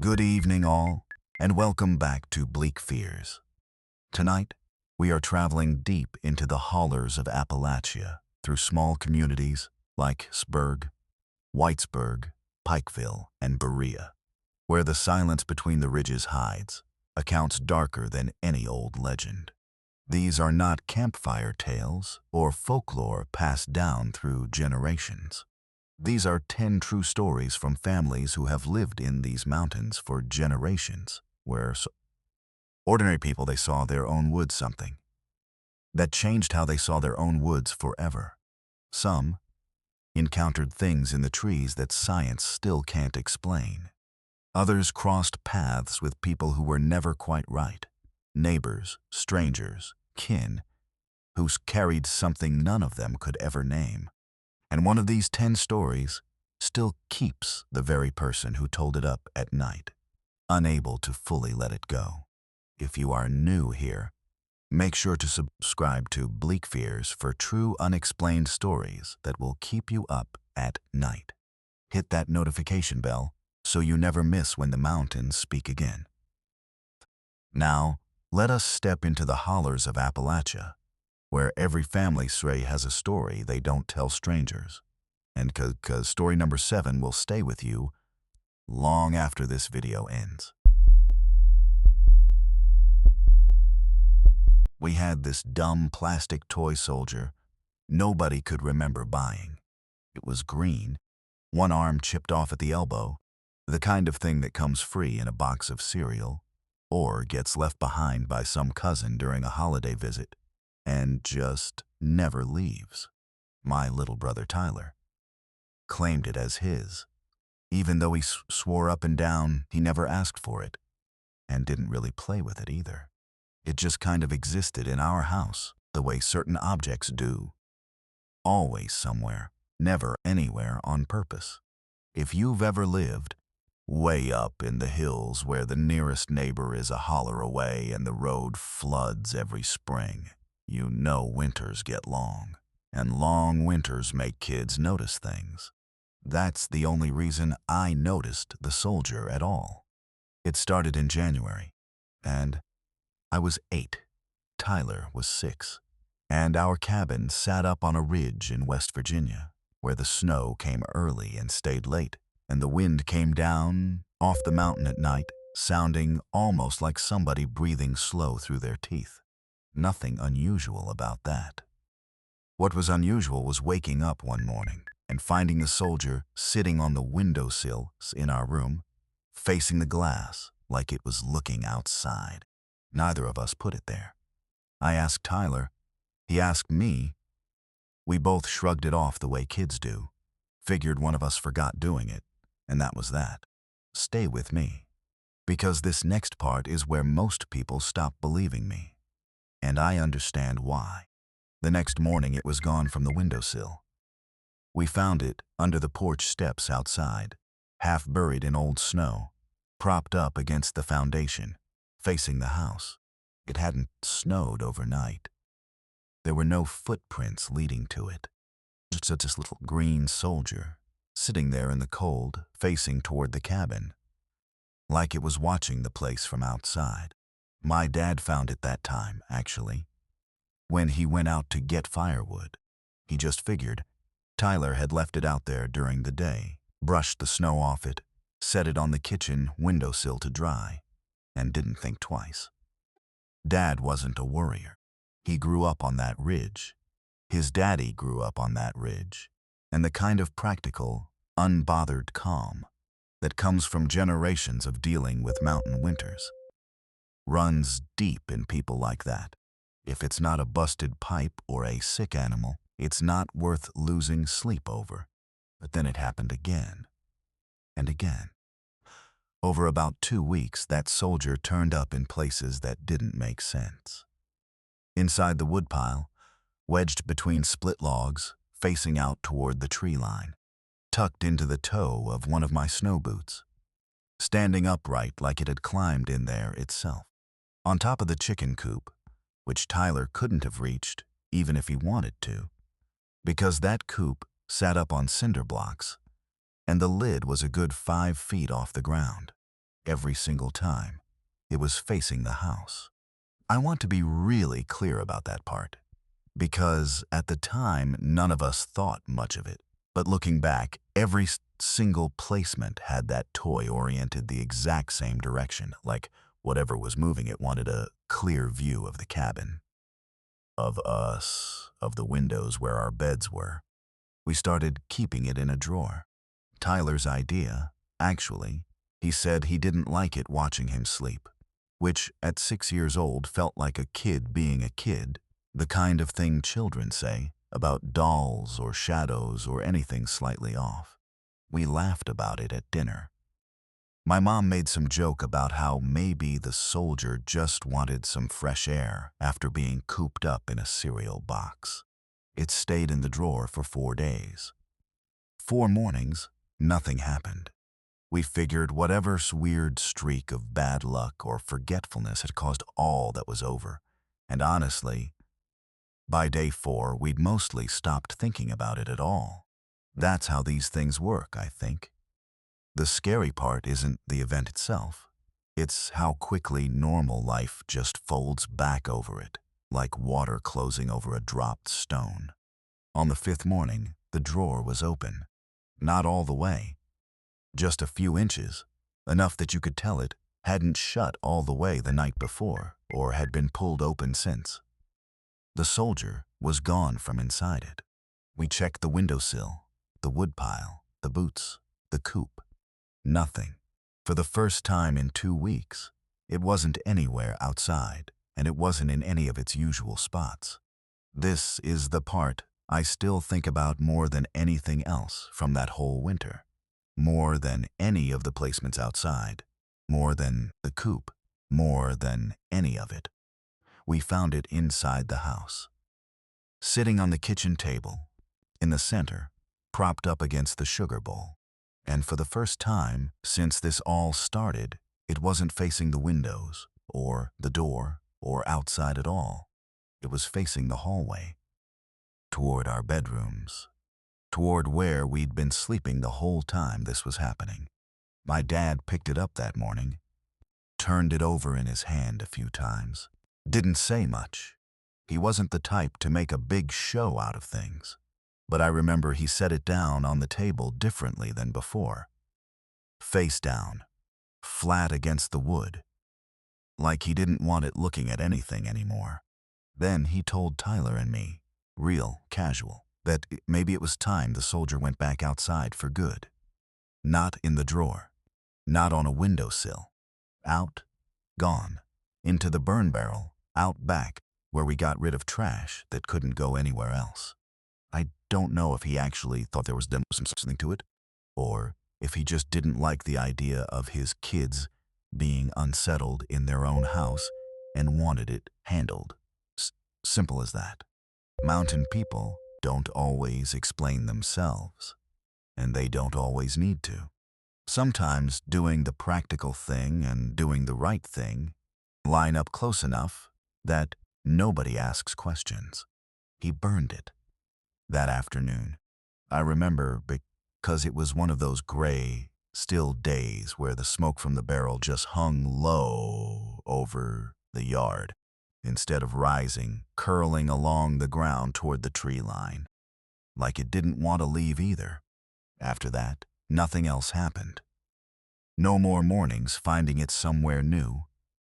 Good evening all, and welcome back to Bleak Fears. Tonight, we are traveling deep into the hollers of Appalachia through small communities like Sburg, Whitesburg, Pikeville, and Berea, where the silence between the ridges hides accounts darker than any old legend. These are not campfire tales or folklore passed down through generations. These are 10 true stories from families who have lived in these mountains for generations, where ordinary people, they saw their own woods something that changed how they saw their own woods forever. Some encountered things in the trees that science still can't explain. Others crossed paths with people who were never quite right, neighbors, strangers, kin, who carried something none of them could ever name. And one of these 10 stories still keeps the very person who told it up at night, unable to fully let it go. If you are new here, make sure to subscribe to Bleak Fears for true unexplained stories that will keep you up at night. Hit that notification bell so you never miss when the mountains speak again. Now, let us step into the hollers of Appalachia, where every family stray has a story they don't tell strangers. And cause story number 7 will stay with you long after this video ends. We had this dumb plastic toy soldier nobody could remember buying. It was green, one arm chipped off at the elbow, the kind of thing that comes free in a box of cereal, or gets left behind by some cousin during a holiday visit, and just never leaves. My little brother Tyler claimed it as his, even though he swore up and down he never asked for it, and didn't really play with it either. It just kind of existed in our house, the way certain objects do. Always somewhere, never anywhere on purpose. If you've ever lived way up in the hills where the nearest neighbor is a holler away and the road floods every spring, you know winters get long, and long winters make kids notice things. That's the only reason I noticed the soldier at all. It started in January, and I was 8, Tyler was 6, and our cabin sat up on a ridge in West Virginia, where the snow came early and stayed late, and the wind came down off the mountain at night, sounding almost like somebody breathing slow through their teeth. Nothing unusual about that. What was unusual was waking up one morning and finding the soldier sitting on the windowsill in our room, facing the glass like it was looking outside. Neither of us put it there. I asked Tyler. He asked me. We both shrugged it off the way kids do. Figured one of us forgot doing it, and that was that. Stay with me, because this next part is where most people stop believing me. And I understand why. The next morning it was gone from the windowsill. We found it under the porch steps outside, half buried in old snow, propped up against the foundation, facing the house. It hadn't snowed overnight. There were no footprints leading to it. Just this little green soldier, sitting there in the cold, facing toward the cabin, like it was watching the place from outside. My dad found it that time, actually, when he went out to get firewood. He just figured Tyler had left it out there during the day, brushed the snow off it, set it on the kitchen windowsill to dry, and didn't think twice. Dad wasn't a worrier. He grew up on that ridge. His daddy grew up on that ridge, and the kind of practical, unbothered calm that comes from generations of dealing with mountain winters runs deep in people like that. If it's not a busted pipe or a sick animal, it's not worth losing sleep over. But then it happened again and again. Over about 2 weeks, that soldier turned up in places that didn't make sense. Inside the woodpile, wedged between split logs, facing out toward the tree line, tucked into the toe of one of my snow boots, standing upright like it had climbed in there itself. On top of the chicken coop, which Tyler couldn't have reached even if he wanted to, because that coop sat up on cinder blocks, and the lid was a good 5 feet off the ground. every single time. It was facing the house. I want to be really clear about that part, because at the time, none of us thought much of it. But looking back, every single placement had that toy oriented the exact same direction, like whatever was moving it wanted a clear view of the cabin, of us, of the windows where our beds were. We started keeping it in a drawer. Tyler's idea, actually. He said he didn't like it watching him sleep, which at 6 years old felt like a kid being a kid, the kind of thing children say about dolls or shadows or anything slightly off. We laughed about it at dinner. My mom made some joke about how maybe the soldier just wanted some fresh air after being cooped up in a cereal box. It stayed in the drawer for 4 days. 4 mornings, nothing happened. We figured whatever weird streak of bad luck or forgetfulness had caused all that was over. And honestly, by day 4, we'd mostly stopped thinking about it at all. That's how these things work, I think. The scary part isn't the event itself. It's how quickly normal life just folds back over it, like water closing over a dropped stone. On the 5th morning, the drawer was open. Not all the way. Just a few inches, enough that you could tell it hadn't shut all the way the night before or had been pulled open since. The soldier was gone from inside it. We checked the windowsill, the woodpile, the boots, the coop. Nothing. For the first time in 2 weeks, it wasn't anywhere outside, and it wasn't in any of its usual spots. This is the part I still think about more than anything else from that whole winter. More than any of the placements outside. More than the coop. More than any of it. We found it inside the house. Sitting on the kitchen table, in the center, propped up against the sugar bowl. And for the first time since this all started, it wasn't facing the windows, or the door, or outside at all. It was facing the hallway, toward our bedrooms, toward where we'd been sleeping the whole time this was happening. My dad picked it up that morning, turned it over in his hand a few times, didn't say much. He wasn't the type to make a big show out of things. But I remember he set it down on the table differently than before. Face down, flat against the wood, like he didn't want it looking at anything anymore. Then he told Tyler and me, real casual, that maybe it was time the soldier went back outside for good. Not in the drawer, not on a windowsill. Out, gone, into the burn barrel, out back, where we got rid of trash that couldn't go anywhere else. I don't know if he actually thought there was something to it, or if he just didn't like the idea of his kids being unsettled in their own house and wanted it handled. Simple as that. Mountain people don't always explain themselves, and they don't always need to. Sometimes doing the practical thing and doing the right thing line up close enough that nobody asks questions. He burned it. That afternoon, I remember because it was one of those gray, still days where the smoke from the barrel just hung low over the yard, instead of rising, curling along the ground toward the tree line, like it didn't want to leave either. After that, nothing else happened. No more mornings finding it somewhere new,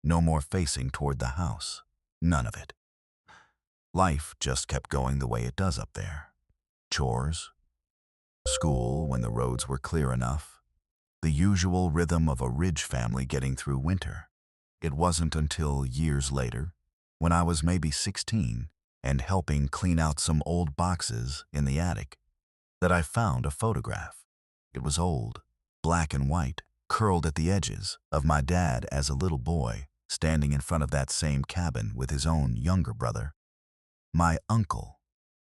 no more facing toward the house, none of it. Life just kept going the way it does up there. Chores, school when the roads were clear enough, the usual rhythm of a Ridge family getting through winter. It wasn't until years later, when I was maybe 16 and helping clean out some old boxes in the attic, that I found a photograph. It was old, black and white, curled at the edges, of my dad as a little boy, standing in front of that same cabin with his own younger brother. My uncle,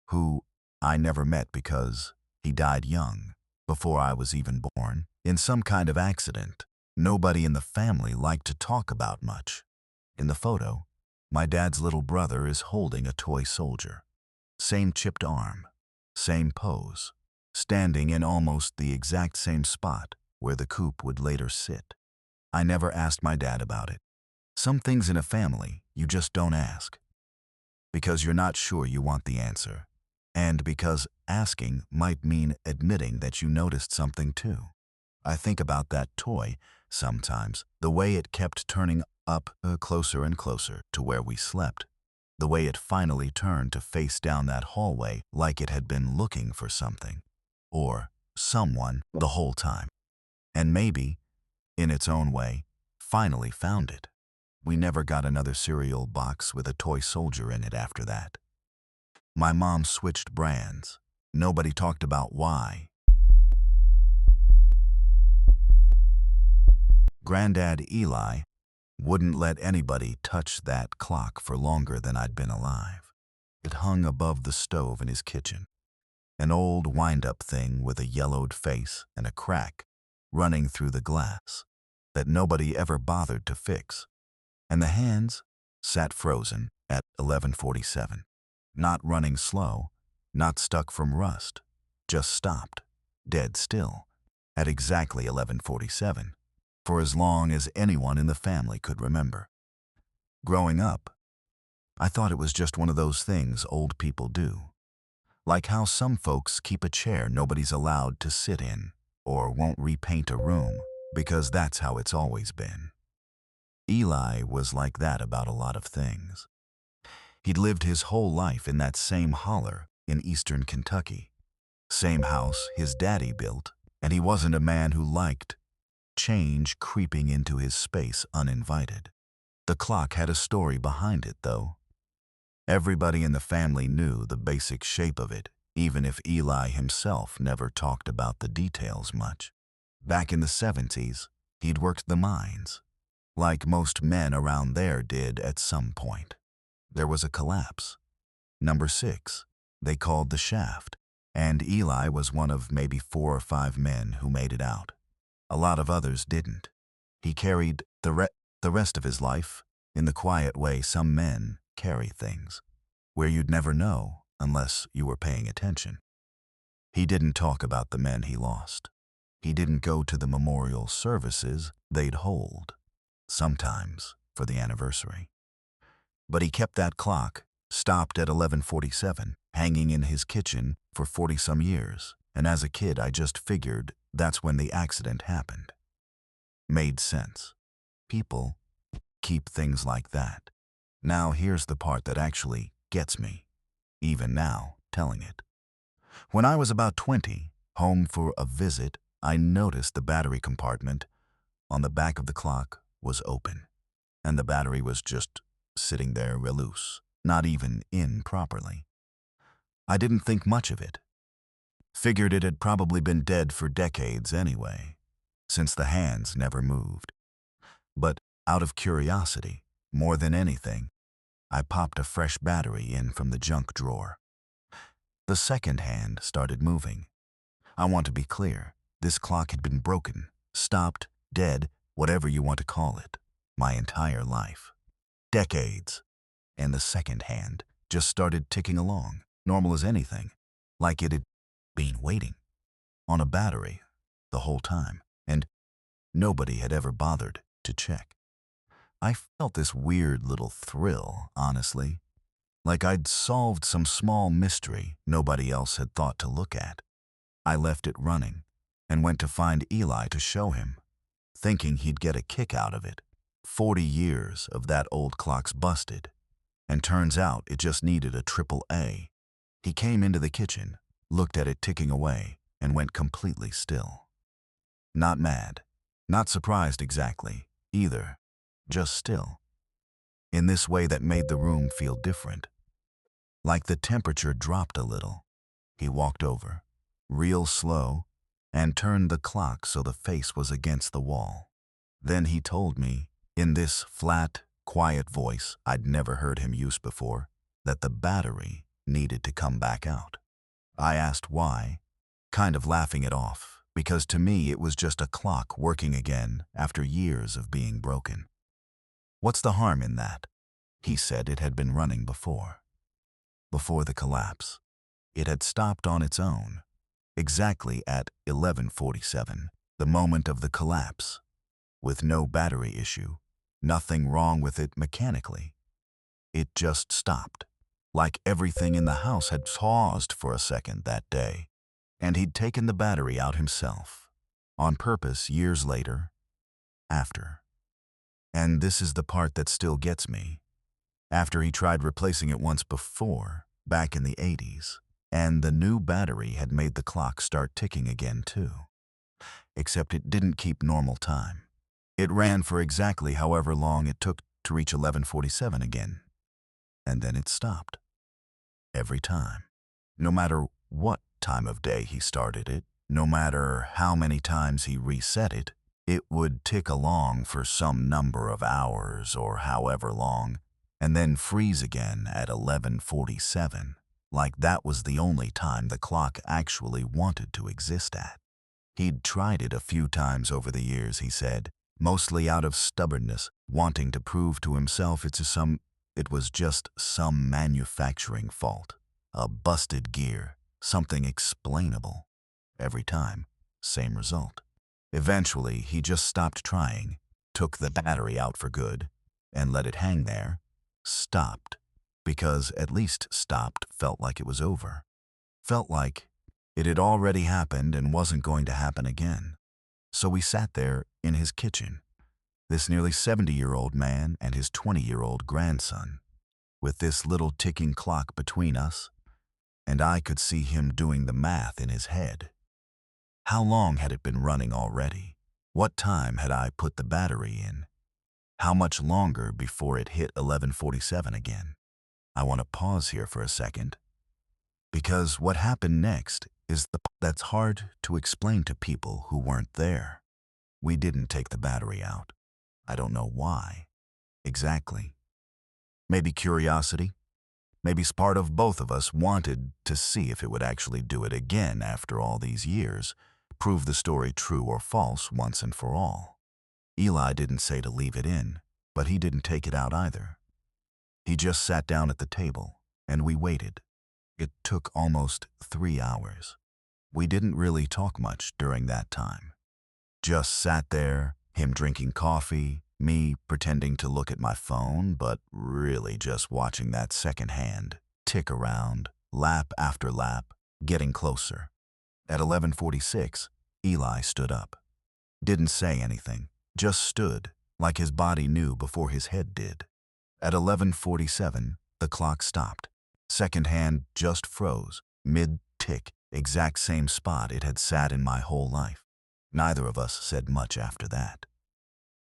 who I never met because he died young, before I was even born, in some kind of accident. Nobody in the family liked to talk about much. In the photo, my dad's little brother is holding a toy soldier. Same chipped arm, same pose, standing in almost the exact same spot where the coop would later sit. I never asked my dad about it. Some things in a family you just don't ask. Because you're not sure you want the answer. And because asking might mean admitting that you noticed something too. I think about that toy sometimes, the way it kept turning up closer and closer to where we slept. The way it finally turned to face down that hallway like it had been looking for something. Or someone the whole time. And maybe, in its own way, finally found it. We never got another cereal box with a toy soldier in it after that. My mom switched brands. Nobody talked about why. Granddad Eli wouldn't let anybody touch that clock for longer than I'd been alive. It hung above the stove in his kitchen, an old wind-up thing with a yellowed face and a crack running through the glass that nobody ever bothered to fix. And the hands sat frozen at 11:47, not running slow, not stuck from rust, just stopped, dead still, at exactly 11:47. For as long as anyone in the family could remember. Growing up, I thought it was just one of those things old people do. Like how some folks keep a chair nobody's allowed to sit in, or won't repaint a room, because that's how it's always been. Eli was like that about a lot of things. He'd lived his whole life in that same holler in eastern Kentucky. Same house his daddy built, and he wasn't a man who liked change creeping into his space uninvited. The clock had a story behind it, though. Everybody in the family knew the basic shape of it, even if Eli himself never talked about the details much. Back in the 70s, he'd worked the mines, like most men around there did at some point. There was a collapse. Number 6, they called the shaft, and Eli was one of maybe 4 or 5 men who made it out. A lot of others didn't. He carried the rest of his life in the quiet way some men carry things, where you'd never know unless you were paying attention. He didn't talk about the men he lost. He didn't go to the memorial services they'd hold, sometimes for the anniversary. But he kept that clock, stopped at 11:47, hanging in his kitchen for 40-some years, and as a kid I just figured that's when the accident happened. Made sense. People keep things like that. Now here's the part that actually gets me, even now, telling it. When I was about 20, home for a visit, I noticed the battery compartment on the back of the clock was open, and the battery was just sitting there loose, not even in properly. I didn't think much of it. Figured it had probably been dead for decades anyway, since the hands never moved. But out of curiosity, more than anything, I popped a fresh battery in from the junk drawer. The second hand started moving. I want to be clear, this clock had been broken, stopped, dead, whatever you want to call it, my entire life. Decades. And the second hand just started ticking along, normal as anything, like it had been waiting on a battery the whole time, and nobody had ever bothered to check. I felt this weird little thrill, honestly, like I'd solved some small mystery nobody else had thought to look at. I left it running and went to find Eli to show him, thinking he'd get a kick out of it. 40 years of that old clock's busted, and turns out it just needed a AAA. He came into the kitchen, looked at it ticking away, and went completely still. Not mad, not surprised exactly, either, just still. In this way that made the room feel different. Like the temperature dropped a little. He walked over, real slow, and turned the clock so the face was against the wall. Then he told me, in this flat, quiet voice I'd never heard him use before, that the battery needed to come back out. I asked why, kind of laughing it off, because to me it was just a clock working again after years of being broken. What's the harm in that? He said it had been running before. Before the collapse. It had stopped on its own, exactly at 11:47, the moment of the collapse, with no battery issue, nothing wrong with it mechanically. It just stopped, like everything in the house had paused for a second that day, and he'd taken the battery out himself, on purpose years later, after. And this is the part that still gets me. After he tried replacing it once before, back in the 80s, and the new battery had made the clock start ticking again too. Except it didn't keep normal time. It ran for exactly however long it took to reach 11:47 again. And then it stopped. Every time. No matter what time of day he started it, no matter how many times he reset it, it would tick along for some number of hours or however long, and then freeze again at 11:47, like that was the only time the clock actually wanted to exist at. He'd tried it a few times over the years, he said, mostly out of stubbornness, wanting to prove to himself it was just some manufacturing fault, a busted gear, something explainable. Every time, same result. Eventually, he just stopped trying, took the battery out for good, and let it hang there. Stopped, because at least stopped felt like it was over. Felt like it had already happened and wasn't going to happen again. So we sat there in his kitchen, this nearly 70-year-old man and his 20-year-old grandson, with this little ticking clock between us, and I could see him doing the math in his head. How long had it been running already? What time had I put the battery in? How much longer before it hit 11:47 again? I want to pause here for a second, because what happened next is that's hard to explain to people who weren't there. We didn't take the battery out. I don't know why. Exactly. Maybe curiosity. Maybe part of both of us wanted to see if it would actually do it again after all these years, prove the story true or false once and for all. Eli didn't say to leave it in, but he didn't take it out either. He just sat down at the table, and we waited. It took almost 3 hours. We didn't really talk much during that time. Just sat there, him drinking coffee, me pretending to look at my phone, but really just watching that second hand tick around, lap after lap, getting closer. At 11:46, Eli stood up. Didn't say anything, just stood, like his body knew before his head did. At 11:47, the clock stopped. Second hand just froze, mid-tick, exact same spot it had sat in my whole life. Neither of us said much after that.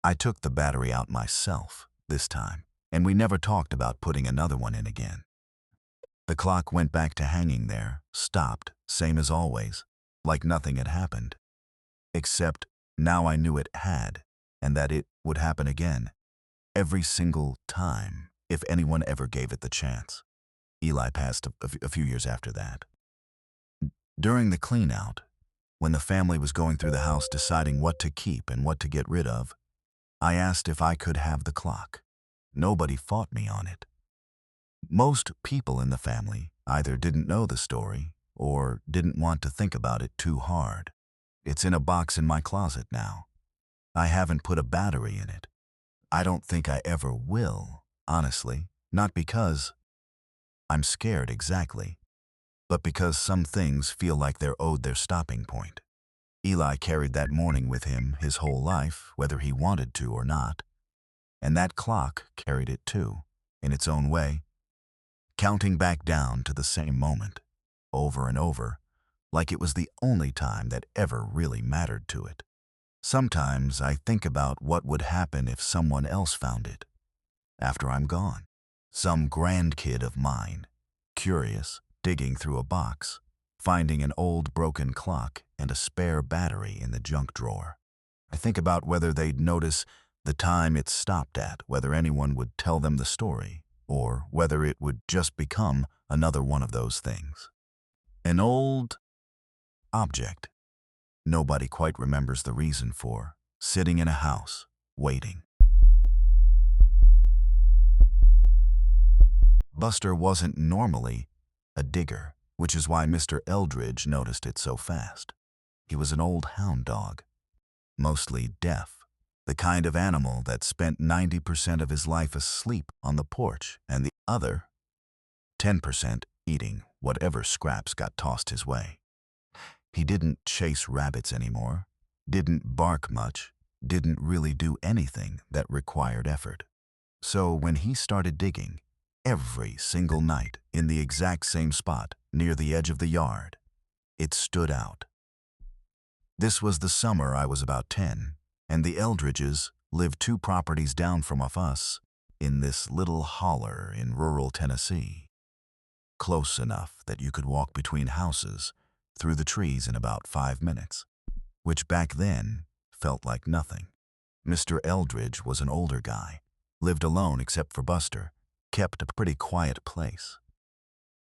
I took the battery out myself this time, and we never talked about putting another one in again. The clock went back to hanging there, stopped, same as always, like nothing had happened. Except now I knew it had, and that it would happen again, every single time, if anyone ever gave it the chance. Eli passed a few years after that. During the clean-out, when the family was going through the house deciding what to keep and what to get rid of, I asked if I could have the clock. Nobody fought me on it. Most people in the family either didn't know the story or didn't want to think about it too hard. It's in a box in my closet now. I haven't put a battery in it. I don't think I ever will, honestly, not because I'm scared exactly, but because some things feel like they're owed their stopping point. Eli carried that morning with him his whole life, whether he wanted to or not, and that clock carried it too, in its own way, counting back down to the same moment, over and over, like it was the only time that ever really mattered to it. Sometimes I think about what would happen if someone else found it, after I'm gone. Some grandkid of mine, curious, digging through a box, finding an old broken clock and a spare battery in the junk drawer. I think about whether they'd notice the time it stopped at, whether anyone would tell them the story, or whether it would just become another one of those things. An old object nobody quite remembers the reason for, sitting in a house, waiting. Buster wasn't normally a digger, which is why Mr. Eldridge noticed it so fast. He was an old hound dog, mostly deaf, The kind of animal that spent 90% of his life asleep on the porch and the other 10% eating whatever scraps got tossed his way. He didn't chase rabbits anymore, didn't bark much, didn't really do anything that required effort. So when he started digging, every single night in the exact same spot near the edge of the yard, it stood out. This was the summer I was about 10, and the Eldridges lived 2 properties down from us in this little holler in rural Tennessee. Close enough that you could walk between houses through the trees in about 5 minutes, which back then felt like nothing. Mr. Eldridge was an older guy, lived alone except for Buster, kept a pretty quiet place.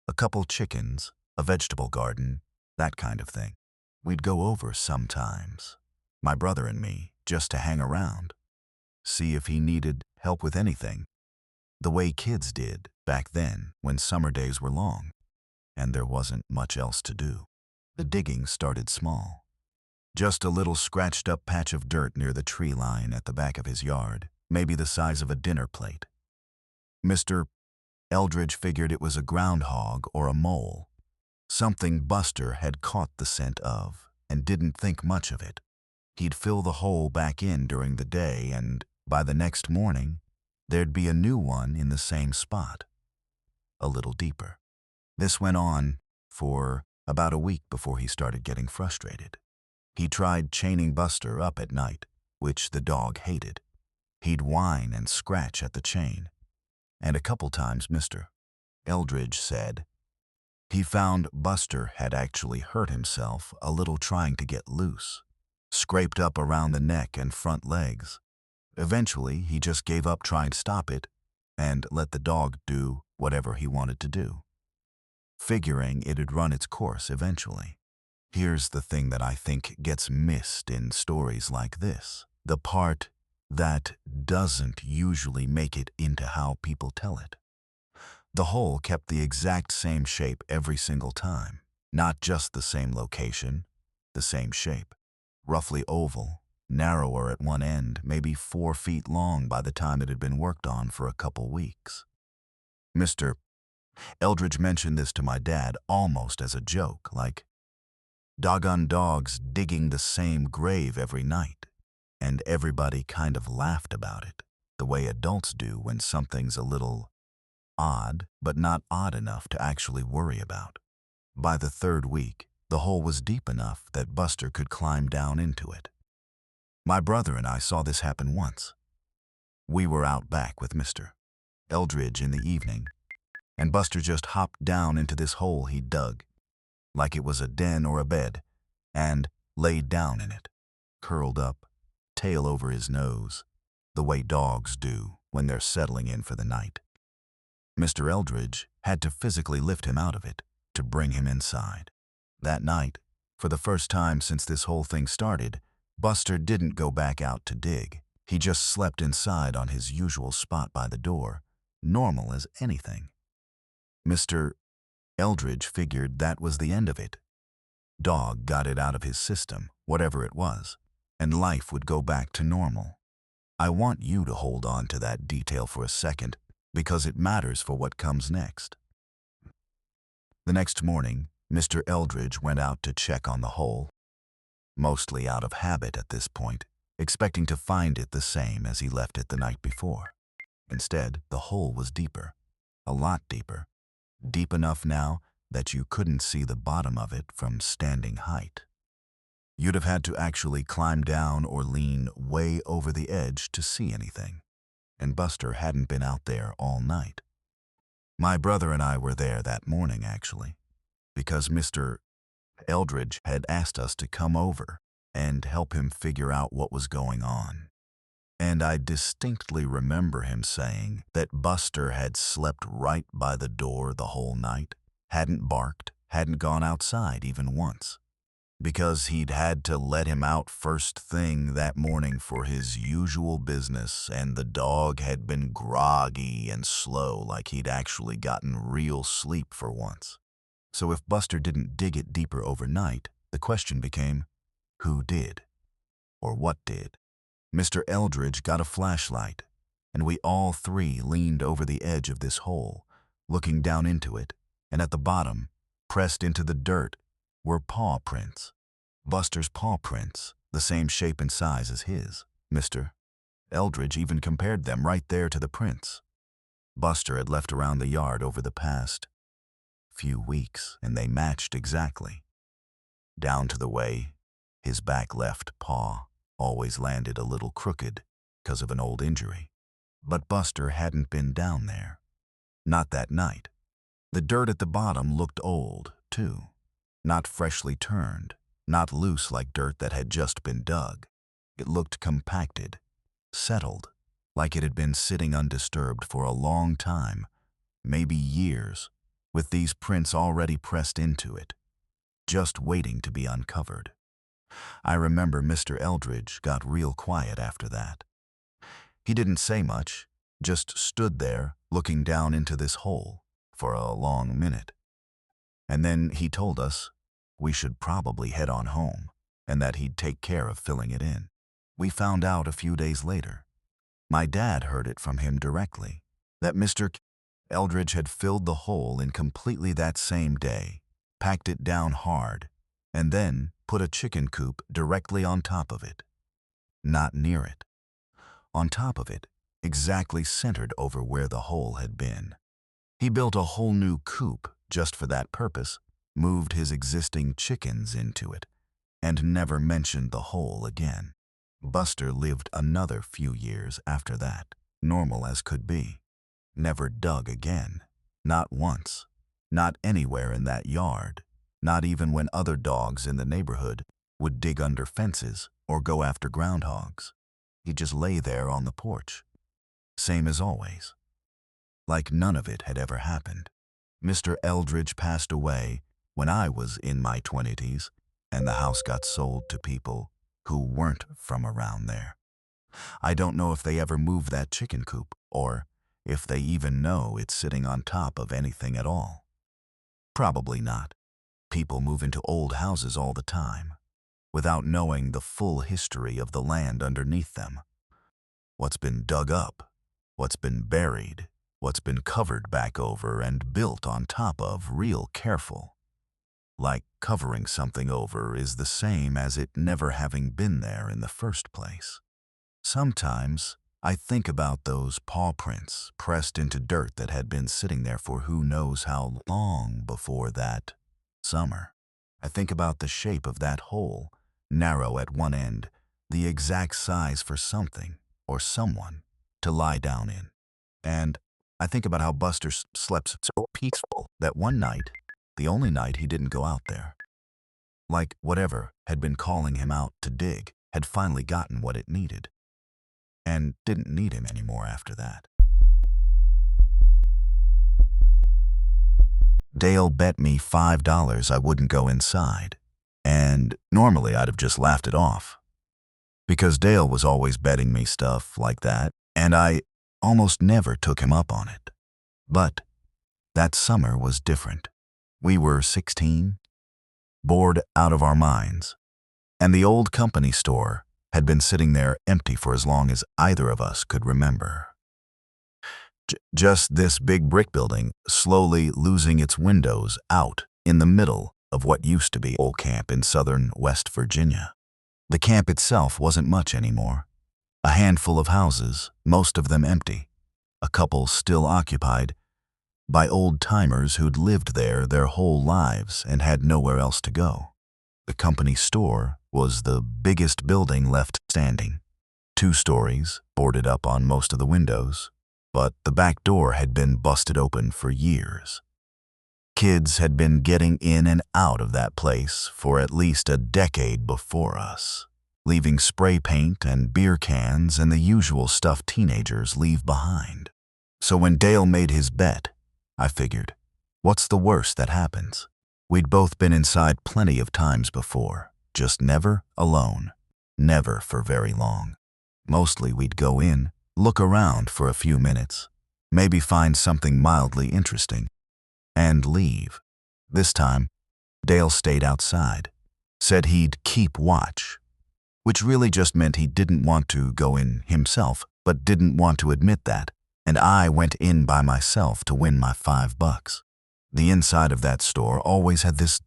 A couple chickens, a vegetable garden, that kind of thing. We'd go over sometimes, my brother and me, just to hang around, see if he needed help with anything, the way kids did back then when summer days were long and there wasn't much else to do. The digging started small. Just a little scratched-up patch of dirt near the tree line at the back of his yard, maybe the size of a dinner plate. Mr. Eldridge figured it was a groundhog or a mole, something Buster had caught the scent of, and didn't think much of it. He'd fill the hole back in during the day, and by the next morning, there'd be a new one in the same spot, a little deeper. This went on for about a week before he started getting frustrated. He tried chaining Buster up at night, which the dog hated. He'd whine and scratch at the chain, and a couple times Mr. Eldridge said he found Buster had actually hurt himself a little trying to get loose, scraped up around the neck and front legs. Eventually, he just gave up trying to stop it and let the dog do whatever he wanted to do, figuring it'd run its course eventually. Here's the thing that I think gets missed in stories like this, the part that doesn't usually make it into how people tell it. The hole kept the exact same shape every single time, not just the same location, the same shape. Roughly oval, narrower at one end, maybe 4 feet long by the time it had been worked on for a couple weeks. Mr. Eldridge mentioned this to my dad almost as a joke, like, doggone dogs digging the same grave every night, and everybody kind of laughed about it, the way adults do when something's a little odd, but not odd enough to actually worry about. By the 3rd week, the hole was deep enough that Buster could climb down into it. My brother and I saw this happen once. We were out back with Mr. Eldridge in the evening, and Buster just hopped down into this hole he'd dug, like it was a den or a bed, and laid down in it, curled up, tail over his nose, the way dogs do when they're settling in for the night. Mr. Eldridge had to physically lift him out of it to bring him inside. That night, for the first time since this whole thing started, Buster didn't go back out to dig. He just slept inside on his usual spot by the door, normal as anything. Mr. Eldridge figured that was the end of it. Dog got it out of his system, whatever it was, and life would go back to normal. I want you to hold on to that detail for a second, because it matters for what comes next. The next morning, Mr. Eldridge went out to check on the hole, mostly out of habit at this point, expecting to find it the same as he left it the night before. Instead, the hole was deeper, a lot deeper, deep enough now that you couldn't see the bottom of it from standing height. You'd have had to actually climb down or lean way over the edge to see anything, and Buster hadn't been out there all night. My brother and I were there that morning, actually, because Mr. Eldridge had asked us to come over and help him figure out what was going on. And I distinctly remember him saying that Buster had slept right by the door the whole night, hadn't barked, hadn't gone outside even once, because he'd had to let him out first thing that morning for his usual business, and the dog had been groggy and slow, like he'd actually gotten real sleep for once. So if Buster didn't dig it deeper overnight, the question became, who did? Or what did? Mr. Eldridge got a flashlight, and we all three leaned over the edge of this hole, looking down into it, and at the bottom, pressed into the dirt, were paw prints. Buster's paw prints, the same shape and size as his. Mr. Eldridge even compared them right there to the prints Buster had left around the yard over the past few weeks, and they matched exactly. Down to the way his back left paw always landed a little crooked because of an old injury. But Buster hadn't been down there. Not that night. The dirt at the bottom looked old, too. Not freshly turned, not loose like dirt that had just been dug. It looked compacted, settled, like it had been sitting undisturbed for a long time, maybe years, with these prints already pressed into it, just waiting to be uncovered. I remember Mr. Eldridge got real quiet after that. He didn't say much, just stood there looking down into this hole for a long minute. And then he told us we should probably head on home and that he'd take care of filling it in. We found out a few days later. My dad heard it from him directly, that Mr. Eldridge had filled the hole in completely that same day, packed it down hard, and then put a chicken coop directly on top of it. Not near it. On top of it, exactly centered over where the hole had been. He built a whole new coop just for that purpose, moved his existing chickens into it, and never mentioned the hole again. Buster lived another few years after that, normal as could be. Never dug again. Not once. Not anywhere in that yard. Not even when other dogs in the neighborhood would dig under fences or go after groundhogs. He'd just lay there on the porch. Same as always. Like none of it had ever happened. Mr. Eldridge passed away when I was in my 20s, and the house got sold to people who weren't from around there. I don't know if they ever moved that chicken coop, or if they even know it's sitting on top of anything at all. Probably not. People move into old houses all the time, without knowing the full history of the land underneath them. What's been dug up, what's been buried, what's been covered back over and built on top of, real careful. Like covering something over is the same as it never having been there in the first place. Sometimes I think about those paw prints pressed into dirt that had been sitting there for who knows how long before that summer. I think about the shape of that hole, narrow at one end, the exact size for something or someone to lie down in. And I think about how Buster slept so peaceful that one night, the only night he didn't go out there. Like whatever had been calling him out to dig had finally gotten what it needed, and didn't need him anymore after that. Dale bet me $5 I wouldn't go inside, and normally I'd have just laughed it off. Because Dale was always betting me stuff like that, and I almost never took him up on it. But that summer was different. We were 16, bored out of our minds, and the old company store had been sitting there empty for as long as either of us could remember. Just this big brick building slowly losing its windows out in the middle of what used to be old camp in southern West Virginia. The camp itself wasn't much anymore. A handful of houses, most of them empty, a couple still occupied by old-timers who'd lived there their whole lives and had nowhere else to go. The company store was the biggest building left standing. 2 stories, boarded up on most of the windows, but the back door had been busted open for years. Kids had been getting in and out of that place for at least a decade before us, leaving spray paint and beer cans and the usual stuff teenagers leave behind. So when Dale made his bet, I figured, what's the worst that happens? We'd both been inside plenty of times before, just never alone, never for very long. Mostly we'd go in, look around for a few minutes, maybe find something mildly interesting, and leave. This time, Dale stayed outside, said he'd keep watch. which really just meant he didn't want to go in himself, but didn't want to admit that, and I went in by myself to win my $5. The inside of that store always had this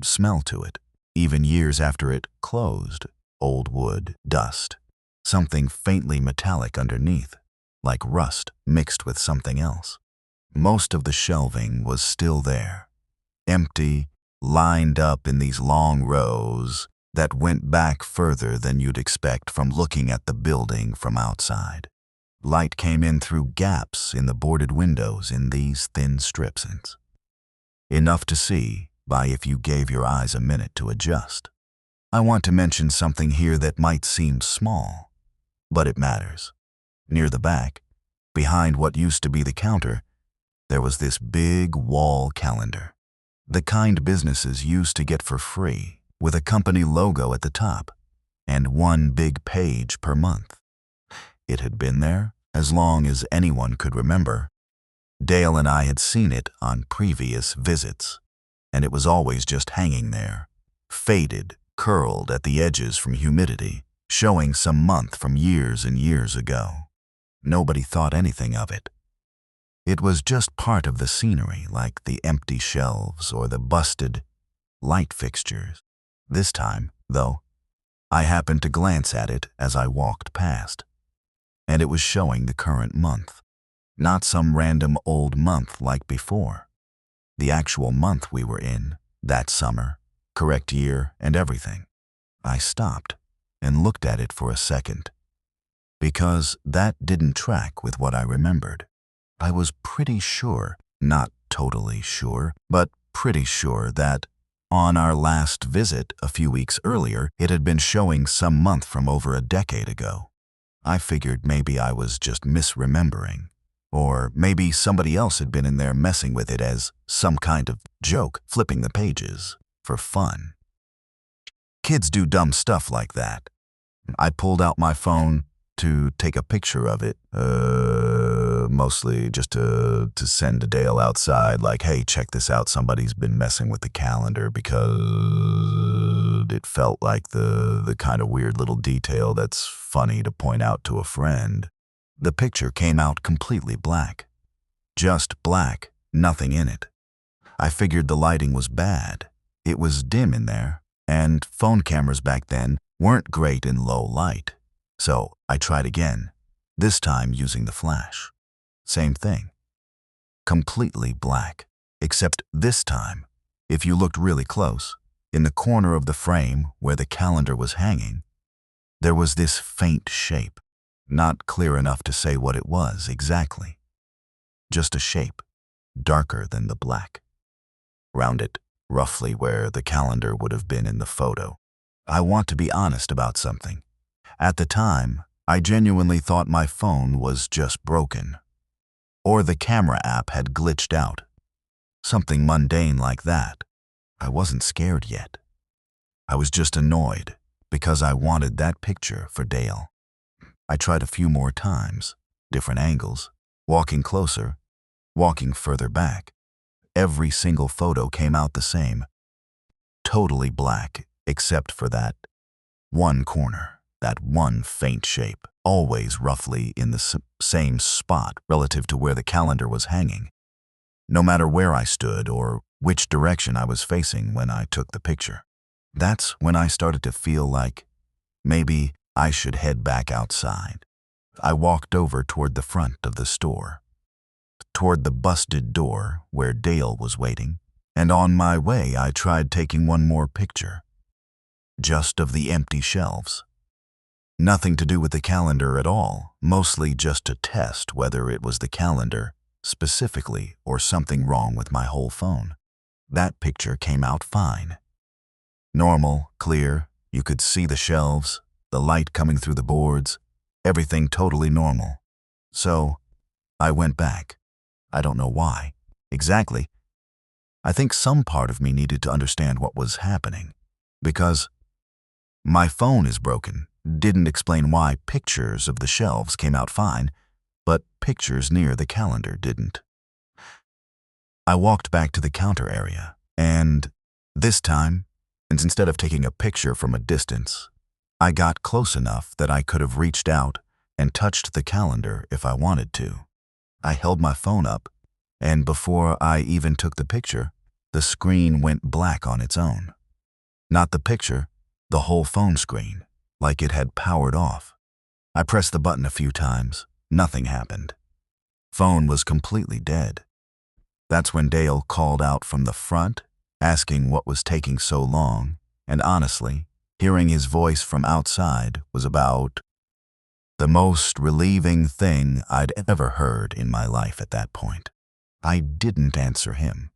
smell to it, even years after it closed. Old wood, dust, something faintly metallic underneath, like rust mixed with something else. Most of the shelving was still there, empty, lined up in these long rows that went back further than you'd expect from looking at the building from outside. Light came in through gaps in the boarded windows in these thin strips, enough to see by if you gave your eyes a minute to adjust. I want to mention something here that might seem small, but it matters. Near the back, behind what used to be the counter, there was this big wall calendar, the kind businesses used to get for free, with a company logo at the top, and one big page per month. It had been there as long as anyone could remember. Dale and I had seen it on previous visits, and it was always just hanging there, faded, curled at the edges from humidity, showing some month from years and years ago. Nobody thought anything of it. It was just part of the scenery, like the empty shelves or the busted light fixtures. This time, though, I happened to glance at it as I walked past, and it was showing the current month. Not some random old month like before. The actual month we were in, that summer, correct year and everything. I stopped and looked at it for a second, because that didn't track with what I remembered. I was pretty sure, not totally sure, but pretty sure that on our last visit a few weeks earlier, it had been showing some month from over a decade ago. I figured maybe I was just misremembering, or maybe somebody else had been in there messing with it as some kind of joke, flipping the pages for fun. Kids do dumb stuff like that. I pulled out my phone to take a picture of it, mostly just to send to Dale outside, like, hey, check this out, somebody's been messing with the calendar, because it felt like the kind of weird little detail that's funny to point out to a friend. The picture came out completely black. Just black, nothing in it. I figured the lighting was bad. It was dim in there, and phone cameras back then weren't great in low light. So I tried again, this time using the flash. Same thing. Completely black, except this time, if you looked really close, in the corner of the frame where the calendar was hanging, there was this faint shape, not clear enough to say what it was exactly. Just a shape, darker than the black. Round it, roughly where the calendar would have been in the photo. I want to be honest about something. At the time, I genuinely thought my phone was just broken, or the camera app had glitched out. Something mundane like that. I wasn't scared yet. I was just annoyed because I wanted that picture for Dale. I tried a few more times, different angles, walking closer, walking further back. Every single photo came out the same, totally black, except for that one corner, that one faint shape, always roughly in the same spot relative to where the calendar was hanging, no matter where I stood or which direction I was facing when I took the picture. That's when I started to feel like maybe I should head back outside. I walked over toward the front of the store, toward the busted door where Dale was waiting, and on my way I tried taking one more picture, just of the empty shelves. Nothing to do with the calendar at all, mostly just to test whether it was the calendar specifically or something wrong with my whole phone. That picture came out fine. Normal, clear, you could see the shelves, the light coming through the boards, everything totally normal. So I went back. I don't know why, exactly. I think some part of me needed to understand what was happening, because my phone is broken didn't explain why pictures of the shelves came out fine, but pictures near the calendar didn't. I walked back to the counter area, and this time, instead of taking a picture from a distance, I got close enough that I could have reached out and touched the calendar if I wanted to. I held my phone up, and before I even took the picture, the screen went black on its own. Not the picture, the whole phone screen, like it had powered off. I pressed the button a few times. Nothing happened. Phone was completely dead. That's when Dale called out from the front, asking what was taking so long, and honestly, hearing his voice from outside was about the most relieving thing I'd ever heard in my life at that point. I didn't answer him.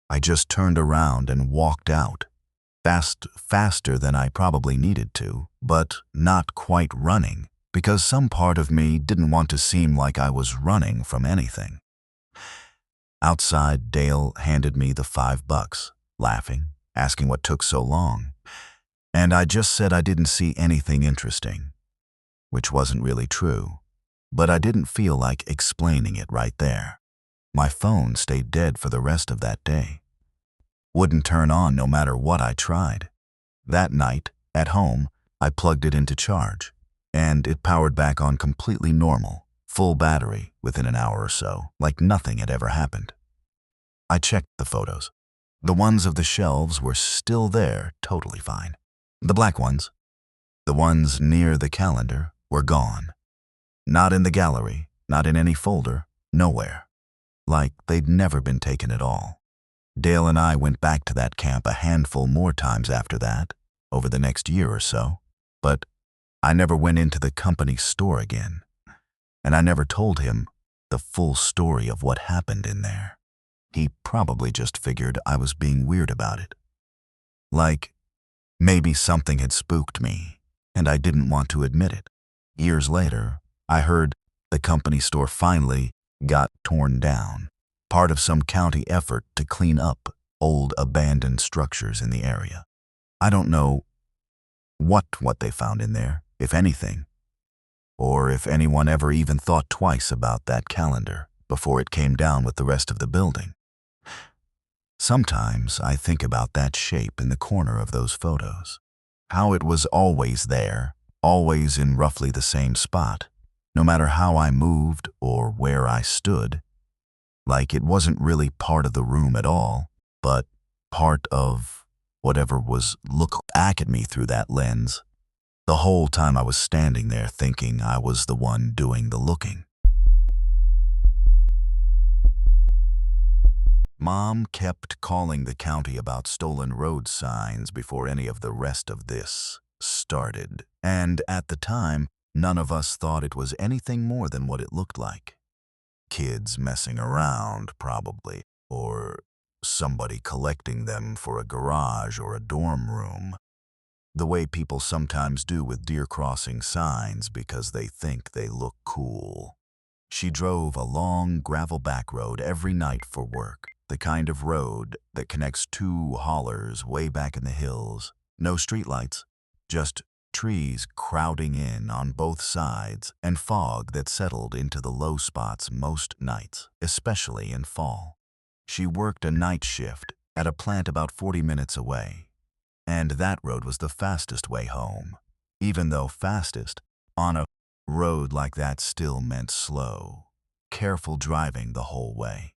I just turned around and walked out, faster than I probably needed to, but not quite running, because some part of me didn't want to seem like I was running from anything. Outside, Dale handed me the $5, laughing, asking what took so long, and I just said I didn't see anything interesting, which wasn't really true, but I didn't feel like explaining it right there. My phone stayed dead for the rest of that day. Wouldn't turn on no matter what I tried. That night, at home, I plugged it into charge, and it powered back on completely normal, full battery within an hour or so, like nothing had ever happened. I checked the photos. The ones of the shelves were still there, totally fine. The black ones, the ones near the calendar, were gone. Not in the gallery, not in any folder, nowhere. Like they'd never been taken at all. Dale and I went back to that camp a handful more times after that, over the next year or so, but I never went into the company store again, and I never told him the full story of what happened in there. He probably just figured I was being weird about it. Like, maybe something had spooked me, and I didn't want to admit it. Years later, I heard the company store finally got torn down, part of some county effort to clean up old abandoned structures in the area. I don't know what they found in there, if anything, or if anyone ever even thought twice about that calendar before it came down with the rest of the building. Sometimes I think about that shape in the corner of those photos, how it was always there, always in roughly the same spot, no matter how I moved or where I stood, like it wasn't really part of the room at all, but part of whatever was looking back at me through that lens, the whole time I was standing there thinking I was the one doing the looking. Mom kept calling the county about stolen road signs before any of the rest of this started, and at the time, none of us thought it was anything more than what it looked like. Kids messing around, probably, or somebody collecting them for a garage or a dorm room, the way people sometimes do with deer crossing signs because they think they look cool. She drove a long gravel back road every night for work, the kind of road that connects two hollers way back in the hills. No streetlights, just trees crowding in on both sides and fog that settled into the low spots most nights, especially in fall. She worked a night shift at a plant about 40 minutes away, and that road was the fastest way home, even though fastest on a road like that still meant slow, careful driving the whole way.